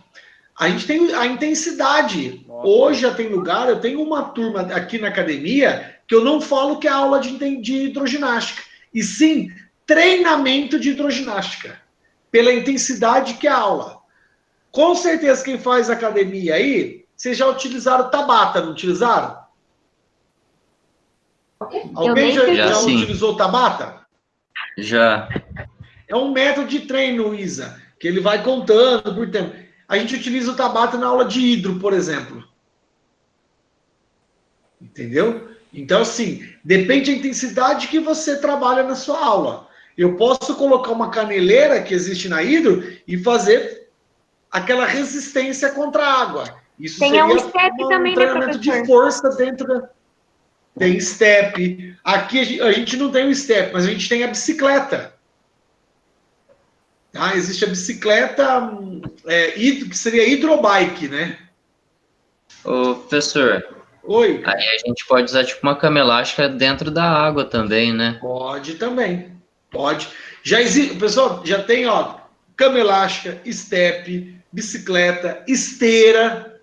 A gente tem a intensidade. Hoje já tem lugar, eu tenho uma turma aqui na academia que eu não falo que é aula de hidroginástica, e sim treinamento de hidroginástica, pela intensidade que é a aula. Com certeza quem faz academia aí, vocês já utilizaram Tabata, não utilizaram? Alguém já utilizou Tabata? Já. É um método de treino, Isa, que ele vai contando por tempo. A gente utiliza o Tabata na aula de hidro, por exemplo. Entendeu? Então, assim, depende da intensidade que você trabalha na sua aula. Eu posso colocar uma caneleira que existe na hidro e fazer aquela resistência contra a água. Isso Tem seria um step também, né, treinamento de professor? força dentro da... Tem step. Aqui a gente não tem o step, mas a gente tem a bicicleta. Tá? Existe a bicicleta que seria hidrobike, né? Ô, professor. Oi. Aí a gente pode usar tipo uma cama elástica dentro da água também, né? Pode também. Pode. Já existe, pessoal, já tem, ó, cama elástica, step, bicicleta, esteira.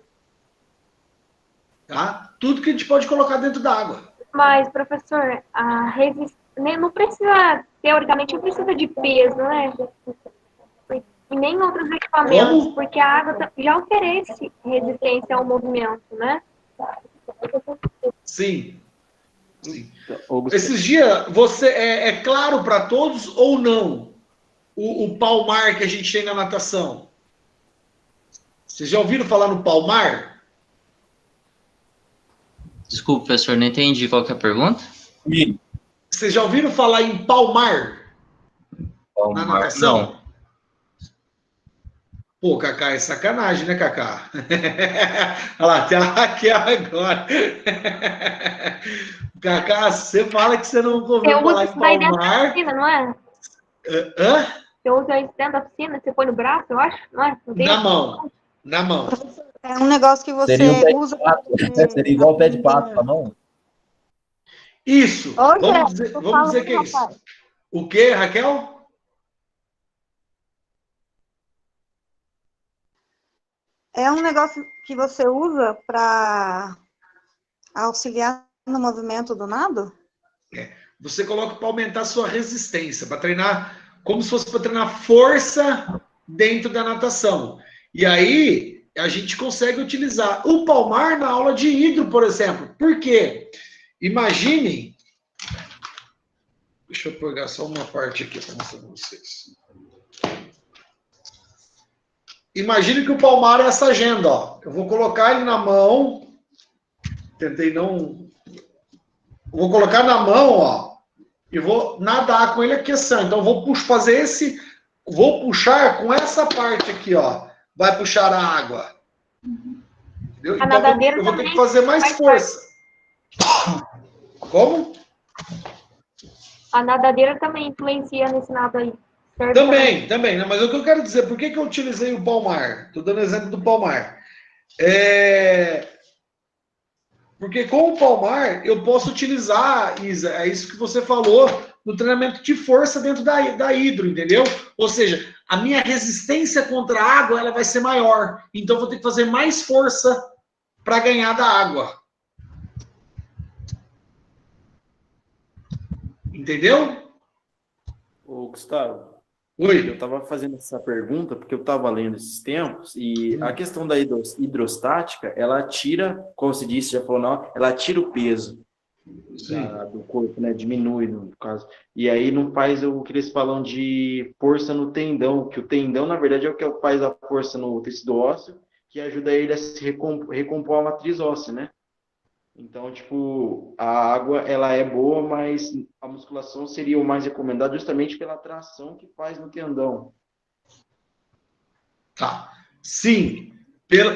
Tá? Tudo que a gente pode colocar dentro da água. Mas, professor, não precisa, teoricamente, não precisa de peso, né? E nem outros equipamentos, porque a água já oferece resistência ao movimento, né? Sim. Sim. Esses dias, você é claro para todos ou não o palmar que a gente tem na natação? Vocês já ouviram falar no palmar? Desculpa, professor, não entendi qual que é a pergunta. Vocês já ouviram falar em palmar? Na natação? Não. Pô, Cacá, é sacanagem, né, Cacá? Olha lá, até a Raquel agora. Cacá, você fala que você não ouviu falar em daí dentro da palmar. piscina, não é? Hã? Você usa isso dentro da piscina, você põe no braço, eu acho, não é? Na mão. Na mão. É um negócio que você Seria um pé de usa... pato, seria igual o pé de pato com a mão? Isso. Ô, Vamos Zé, dizer que é isso. rapaz. O quê, Raquel? É um negócio que você usa para auxiliar no movimento do nado? Você coloca para aumentar a sua resistência, para treinar, como se fosse para treinar força dentro da natação. E aí, a gente consegue utilizar o palmar na aula de hidro, por exemplo. Por quê? Imaginem. Deixa eu pegar só uma parte aqui para mostrar para vocês. Imagine que o palmar é essa agenda, ó. Eu vou colocar ele na mão. Tentei não... Vou colocar na mão, ó. E vou nadar com ele aqui assim. Então, eu vou fazer esse... Vou puxar com essa parte aqui, ó. Vai puxar a água. Entendeu? Então, eu vou ter que fazer mais força. Como? A nadadeira também influencia nesse nado aí. Certo? Também. Né? Mas o que eu quero dizer, por que eu utilizei o palmar? Estou dando exemplo do palmar. Porque com o palmar eu posso utilizar, Isa, é isso que você falou, no treinamento de força dentro da hidro, entendeu? Ou seja, a minha resistência contra a água ela vai ser maior. Então eu vou ter que fazer mais força para ganhar da água. Entendeu? Ô, Gustavo. Oi. Eu estava fazendo essa pergunta porque eu estava lendo esses tempos e a questão da hidrostática, ela tira, como se disse, já falou, não, ela tira o peso do corpo, né? Diminui, no caso. E aí não faz o que eles falam de força no tendão, que o tendão, na verdade, é o que faz a força no tecido ósseo, que ajuda ele a se recompor a matriz óssea, né? Então, tipo, a água, ela é boa, mas a musculação seria o mais recomendado justamente pela tração que faz no tendão. Tá. Sim,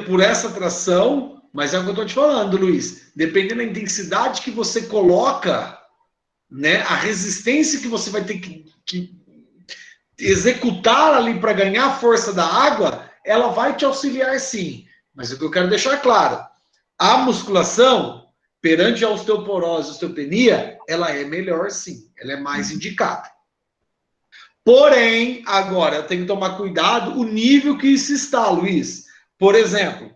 por essa tração, mas é o que eu estou te falando, Luiz. Dependendo da intensidade que você coloca, né, a resistência que você vai ter que executar ali para ganhar a força da água, ela vai te auxiliar sim. Mas o que eu quero deixar claro, a musculação, perante a osteoporose e osteopenia, ela é melhor sim, ela é mais indicada. Porém, agora, eu tenho que tomar cuidado o nível que isso está, Luiz. Por exemplo,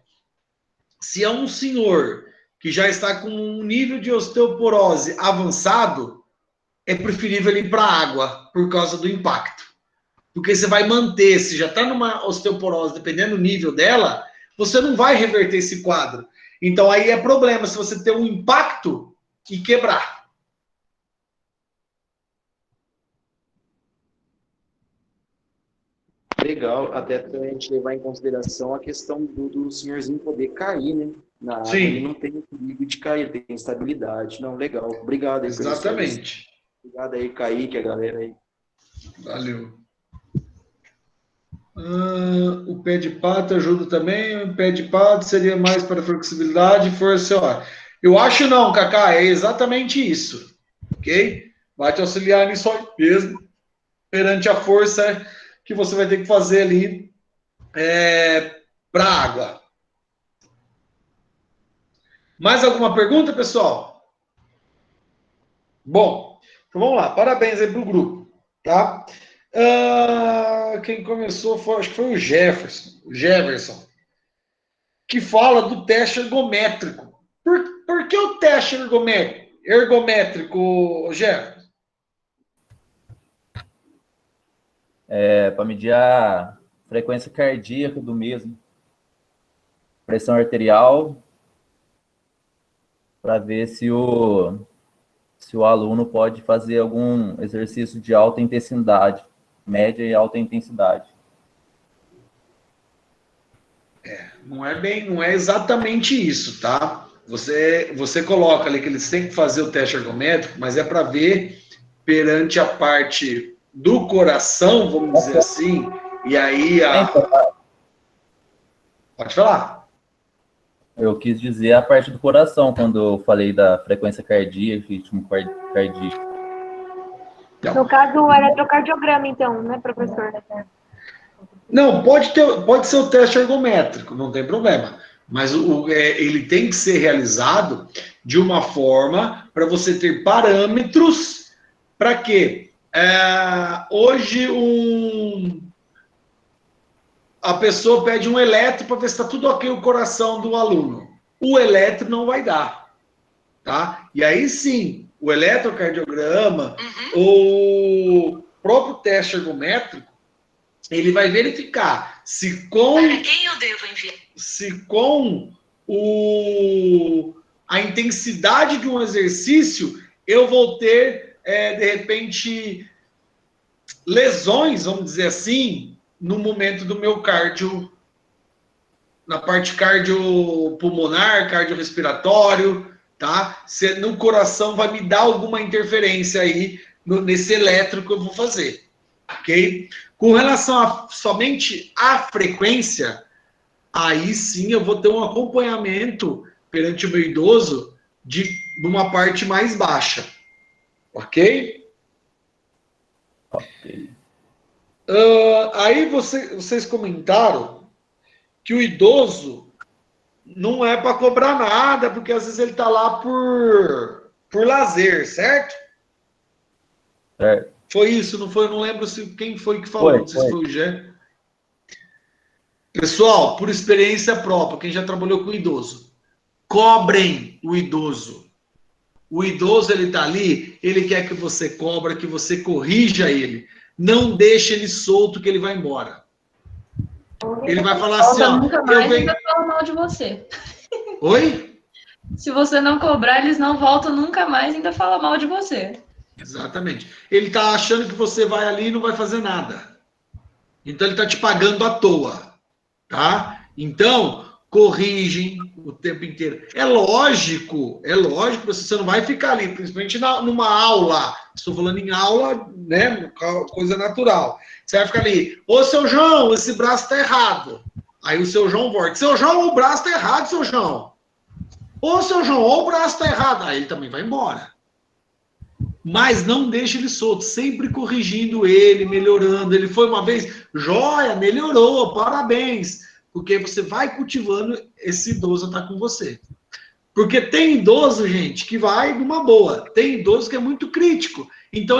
se é um senhor que já está com um nível de osteoporose avançado, é preferível ele ir para a água, por causa do impacto. Porque você vai manter, se já está numa osteoporose, dependendo do nível dela, você não vai reverter esse quadro. Então, aí é problema se você ter um impacto e quebrar. Legal, até pra gente levar em consideração a questão do senhorzinho poder cair, né? Na água, Sim. ele não tem perigo de cair, tem estabilidade. Não, legal. Obrigado aí. Exatamente. Obrigado aí, Kaique, a galera aí. Valeu. O pé de pato ajuda também. O pé de pato seria mais para flexibilidade e força. Ó. Eu acho não, Cacá, é exatamente isso. Ok? Vai te auxiliar nisso aí mesmo, perante a força que você vai ter que fazer ali para a água. Mais alguma pergunta, pessoal? Bom, então vamos lá. Parabéns aí para o grupo, tá? Quem começou foi, acho que foi o Jefferson, que fala do teste ergométrico. Por que o teste ergométrico, Jefferson? Para medir a frequência cardíaca do mesmo, pressão arterial, para ver se o aluno pode fazer algum exercício de alta intensidade, média e alta intensidade. Não é exatamente isso, tá? Você coloca ali que eles têm que fazer o teste ergométrico, mas é para ver perante a parte do coração, vamos dizer assim, e aí Pode falar. Eu quis dizer a parte do coração, quando eu falei da frequência cardíaca, ritmo cardíaco. No caso, o eletrocardiograma, então, né, professor? Não, pode ser o teste ergométrico, não tem problema. Mas ele tem que ser realizado de uma forma para você ter parâmetros para quê? Hoje a pessoa pede um eletro para ver se está tudo ok o coração do aluno. O eletro não vai dar, tá? E aí sim, o eletrocardiograma, o próprio teste ergométrico, ele vai verificar se com quem eu devo enviar, se com a intensidade de um exercício eu vou ter de repente lesões, vamos dizer assim, no momento do meu cardio, na parte cardiopulmonar, cardiorrespiratório, tá? Se no coração vai me dar alguma interferência aí nesse eletro que eu vou fazer, ok? Com relação somente à frequência, aí sim eu vou ter um acompanhamento perante o meu idoso de uma parte mais baixa, ok? Ok. Aí vocês comentaram que o idoso não é para cobrar nada, porque às vezes ele está lá por lazer, certo? Foi isso, não foi? Eu não lembro quem foi que falou, não sei se foi o Gé. Pessoal, por experiência própria, quem já trabalhou com idoso, cobrem o idoso. O idoso, ele está ali, ele quer que você cobre, que você corrija ele. não deixa ele solto que ele vai embora. Ele vai falar assim, ó... Nunca mais ainda falam mal de você. Oi? Se você não cobrar, eles não voltam nunca mais e ainda falam mal de você. Exatamente. Ele tá achando que você vai ali e não vai fazer nada. Então, ele tá te pagando à toa. Tá? Então, corrigem o tempo inteiro. É lógico, você não vai ficar ali, principalmente numa aula. Estou falando em aula, né? Coisa natural. Você vai ficar ali, ô, seu João, esse braço tá errado. Aí o seu João volta. Seu João, o braço tá errado, seu João. Ô, seu João, o braço tá errado. Aí ele também vai embora. Mas não deixe ele solto, sempre corrigindo ele, melhorando. Ele foi uma vez, joia, melhorou, parabéns. Porque você vai cultivando esse idoso a estar com você. Porque tem idoso, gente, que vai numa boa. Tem idoso que é muito crítico. Então,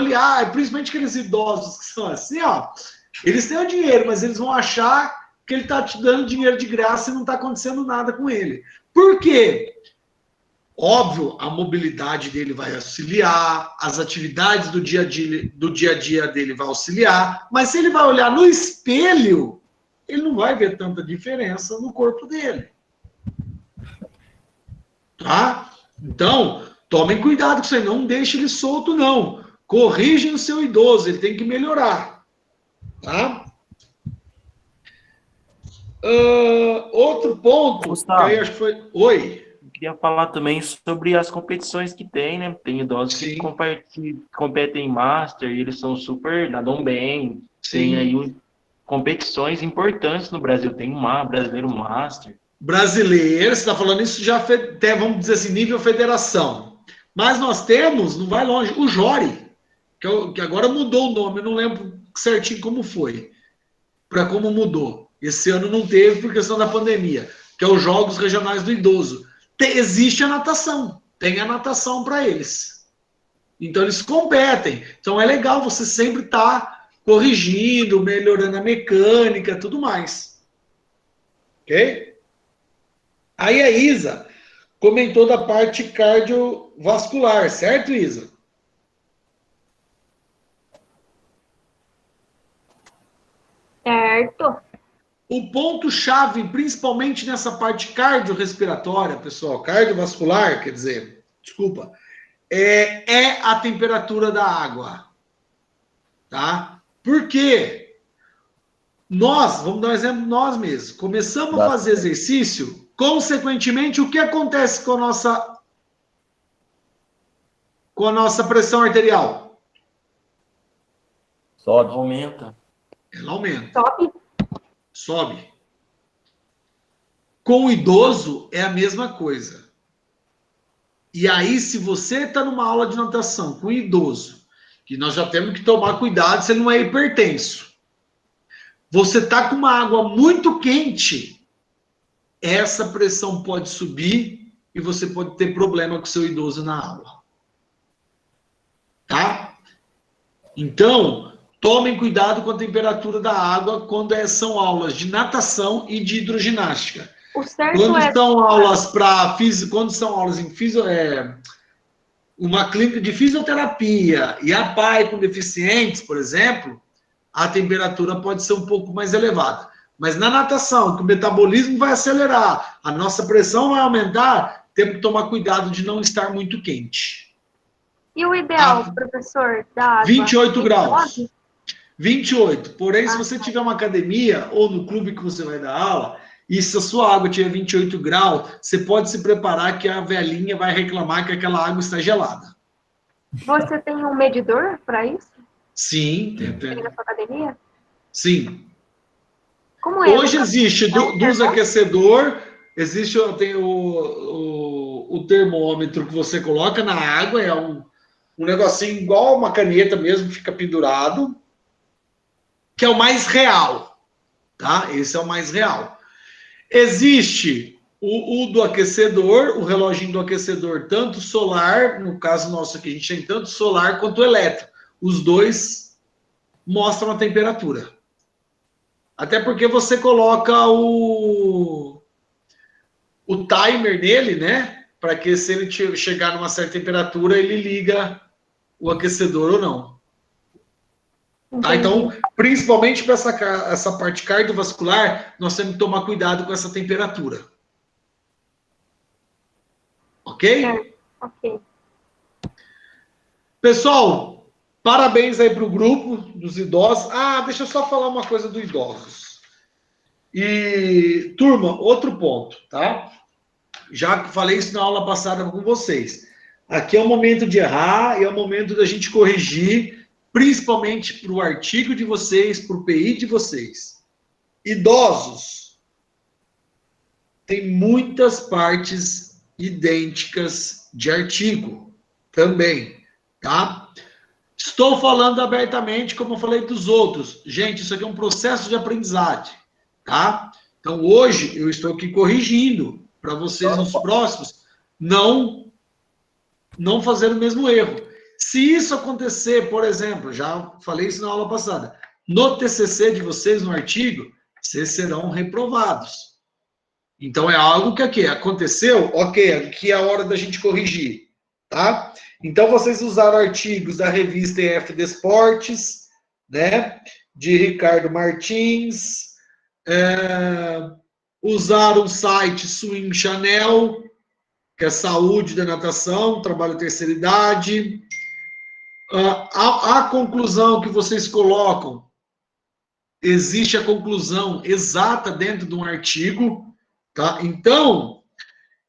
principalmente aqueles idosos que são assim, ó, eles têm o dinheiro, mas eles vão achar que ele está te dando dinheiro de graça e não está acontecendo nada com ele. Por quê? Óbvio, a mobilidade dele vai auxiliar, as atividades do dia a dia dele vai auxiliar, mas se ele vai olhar no espelho, ele não vai ver tanta diferença no corpo dele. Tá? Então, tomem cuidado com isso aí, não deixe ele solto, não. Corrigem o seu idoso, ele tem que melhorar. Tá? Outro ponto, Gustavo, que aí acho que foi... Oi? eu queria falar também sobre as competições que tem, né? Tem idosos que competem em Master e eles são super, nadam bem. Sim. Tem aí competições importantes no Brasil. Tem brasileiro Master. Brasileiro, você está falando isso já, até, vamos dizer assim, nível federação. Mas nós temos, não vai longe, o Jori, que agora mudou o nome, eu não lembro certinho como foi, para como mudou. Esse ano não teve por questão da pandemia, que é os Jogos Regionais do Idoso. Existe a natação, tem a natação para eles. Então eles competem. Então é legal você sempre estar corrigindo, melhorando a mecânica, tudo mais. Ok? Aí a Isa comentou da parte cardiovascular, certo, Isa? Certo. O ponto-chave, principalmente nessa parte cardiorrespiratória, pessoal, cardiovascular, quer dizer, desculpa, é a temperatura da água. Tá? Por quê? Nós, vamos dar um exemplo de nós mesmos, começamos a fazer exercício, consequentemente, o que acontece com a nossa pressão arterial? Sobe. Aumenta. Ela aumenta. Sobe. Com o idoso é a mesma coisa. E aí, se você está numa aula de natação com o idoso, que nós já temos que tomar cuidado, você não é hipertenso. Você está com uma água muito quente, essa pressão pode subir e você pode ter problema com o seu idoso na aula. Tá? Então, tomem cuidado com a temperatura da água quando são aulas de natação e de hidroginástica. Quando são aulas quando são aulas em uma clínica de fisioterapia e a PAI com deficientes, por exemplo, a temperatura pode ser um pouco mais elevada. Mas na natação, que o metabolismo vai acelerar, a nossa pressão vai aumentar, temos que tomar cuidado de não estar muito quente. E o ideal, professor, da água? 28 graus. 28. Porém, se você tiver uma academia ou no clube que você vai dar aula, e se a sua água tiver 28 graus, você pode se preparar que a velhinha vai reclamar que aquela água está gelada. Você tem um medidor para isso? Sim. Tem na sua academia? Sim. Como é? Hoje existe dos aquecedor, tem o termômetro que você coloca na água, é um negocinho igual uma caneta mesmo, fica pendurado, que é o mais real, tá? Esse é o mais real. Existe o do aquecedor, o reloginho do aquecedor, tanto solar, no caso nosso aqui, a gente tem tanto solar quanto elétrico. Os dois mostram a temperatura. Até porque você coloca o timer nele, né? Para que se ele chegar numa certa temperatura, ele liga o aquecedor ou não. Tá? Então, principalmente para essa parte cardiovascular, nós temos que tomar cuidado com essa temperatura. Ok? Ok. Pessoal, parabéns aí para o grupo dos idosos. Ah, deixa eu só falar uma coisa do idosos. E, turma, outro ponto, tá? Já falei isso na aula passada com vocês. Aqui é o momento de errar e é o momento da gente corrigir, principalmente para o artigo de vocês, para o PI de vocês. Idosos. Tem muitas partes idênticas de artigo também, tá? Estou falando abertamente, como eu falei dos outros. Gente, isso aqui é um processo de aprendizagem, tá? Então, hoje, eu estou aqui corrigindo para vocês nos próximos não fazer o mesmo erro. Se isso acontecer, por exemplo, já falei isso na aula passada, no TCC de vocês, no artigo, vocês serão reprovados. Então, é algo que aqui aconteceu, ok, aqui é a hora da gente corrigir, tá? Então, vocês usaram artigos da revista EF Desportes, né, de Ricardo Martins, usaram o site Swing Channel, que é saúde da natação, trabalho terceira idade. A conclusão que vocês colocam, existe a conclusão exata dentro de um artigo, tá? Então,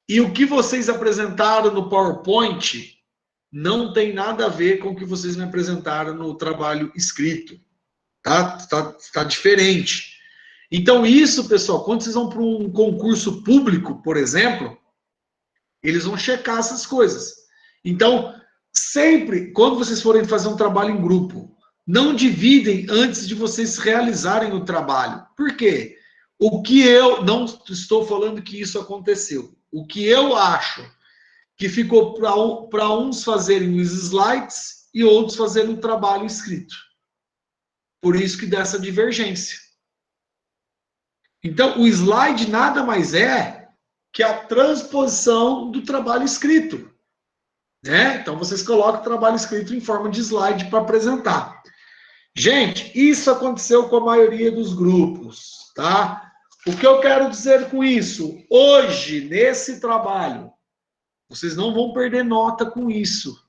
e o que vocês apresentaram no PowerPoint não tem nada a ver com o que vocês me apresentaram no trabalho escrito, tá? Tá diferente. Então, isso, pessoal, quando vocês vão para um concurso público, por exemplo, eles vão checar essas coisas. Então, sempre, quando vocês forem fazer um trabalho em grupo, não dividem antes de vocês realizarem o trabalho. Por quê? O que eu não estou falando que isso aconteceu. O que eu acho que ficou para uns fazerem os slides e outros fazerem o trabalho escrito. Por isso que dá essa divergência. Então, o slide nada mais é que a transposição do trabalho escrito. Né? Então, vocês colocam o trabalho escrito em forma de slide para apresentar. Gente, isso aconteceu com a maioria dos grupos, tá? O que eu quero dizer com isso? Hoje, nesse trabalho, vocês não vão perder nota com isso.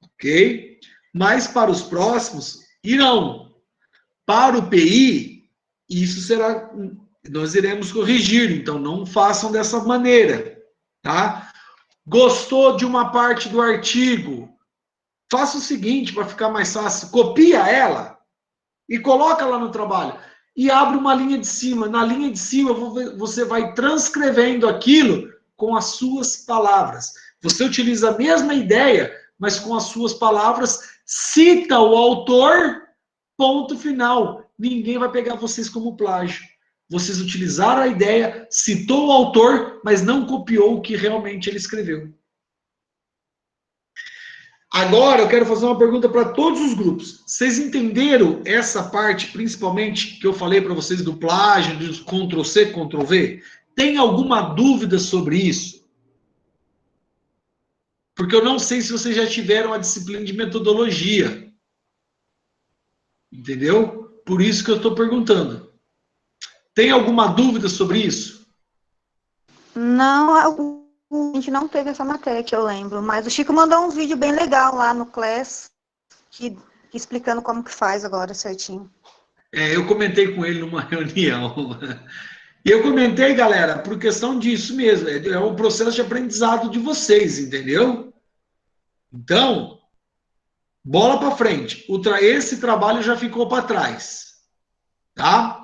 Ok? Mas para os próximos, irão. Para o PI, isso será... Nós iremos corrigir, então não façam dessa maneira, tá? Gostou de uma parte do artigo? Faça o seguinte, para ficar mais fácil, copia ela e coloca lá no trabalho. E abre uma linha de cima. Na linha de cima, você vai transcrevendo aquilo com as suas palavras. Você utiliza a mesma ideia, mas com as suas palavras, cita o autor, ponto final. Ninguém vai pegar vocês como plágio. Vocês utilizaram a ideia, citou o autor, mas não copiou o que realmente ele escreveu. Agora, eu quero fazer uma pergunta para todos os grupos. Vocês entenderam essa parte, principalmente, que eu falei para vocês do plágio, do Ctrl-C, Ctrl-V? Tem alguma dúvida sobre isso? Porque eu não sei se vocês já tiveram a disciplina de metodologia. Entendeu? Por isso que eu estou perguntando. Tem alguma dúvida sobre isso? Não, a gente não teve essa matéria que eu lembro, mas o Chico mandou um vídeo bem legal lá no Class, explicando como que faz agora certinho. Eu comentei com ele numa reunião. E eu comentei, galera, por questão disso mesmo. É um processo de aprendizado de vocês, entendeu? Então, bola para frente. Esse trabalho já ficou para trás. Tá?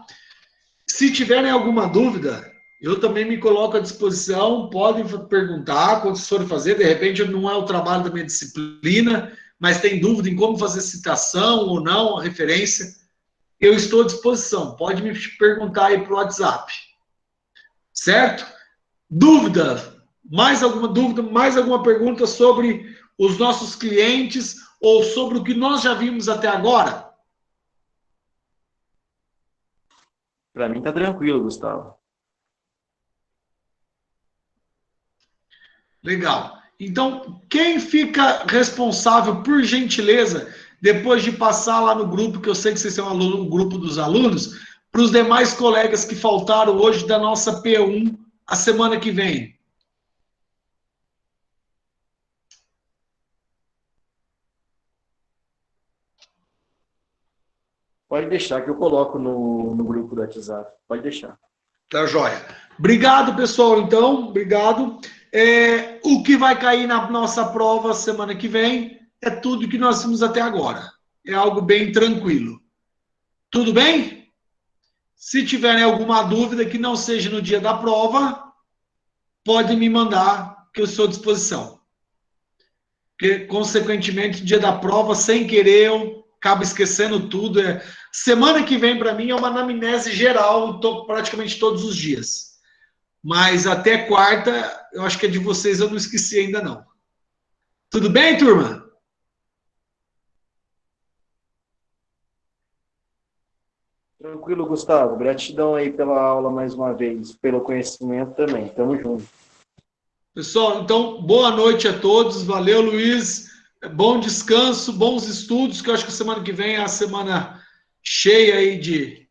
Se tiverem alguma dúvida, eu também me coloco à disposição. Podem perguntar quando vocês forem fazer. De repente, não é o trabalho da minha disciplina, mas tem dúvida em como fazer citação ou não, a referência. Eu estou à disposição. Pode me perguntar aí para o WhatsApp. Certo? Dúvida? Mais alguma dúvida? Mais alguma pergunta sobre os nossos clientes ou sobre o que nós já vimos até agora? Para mim tá tranquilo, Gustavo. Legal. Então, quem fica responsável, por gentileza, depois de passar lá no grupo, que eu sei que vocês são um grupo dos alunos, para os demais colegas que faltaram hoje da nossa P1 a semana que vem. Pode deixar, que eu coloco no grupo do WhatsApp. Pode deixar. Tá joia. Obrigado, pessoal, então. Obrigado. O que vai cair na nossa prova semana que vem é tudo que nós vimos até agora. É algo bem tranquilo. Tudo bem? Se tiverem alguma dúvida que não seja no dia da prova, pode me mandar, que eu estou à disposição. Porque, consequentemente, dia da prova, sem querer, eu acabo esquecendo tudo. Semana que vem, para mim, é uma anamnese geral, praticamente todos os dias. Mas até quarta, eu acho que é de vocês, eu não esqueci ainda não. Tudo bem, turma? Tranquilo, Gustavo. Gratidão aí pela aula mais uma vez, pelo conhecimento também. Tamo junto. Pessoal, então, boa noite a todos. Valeu, Luiz. Bom descanso, bons estudos, que eu acho que a semana que vem é a semana cheia aí de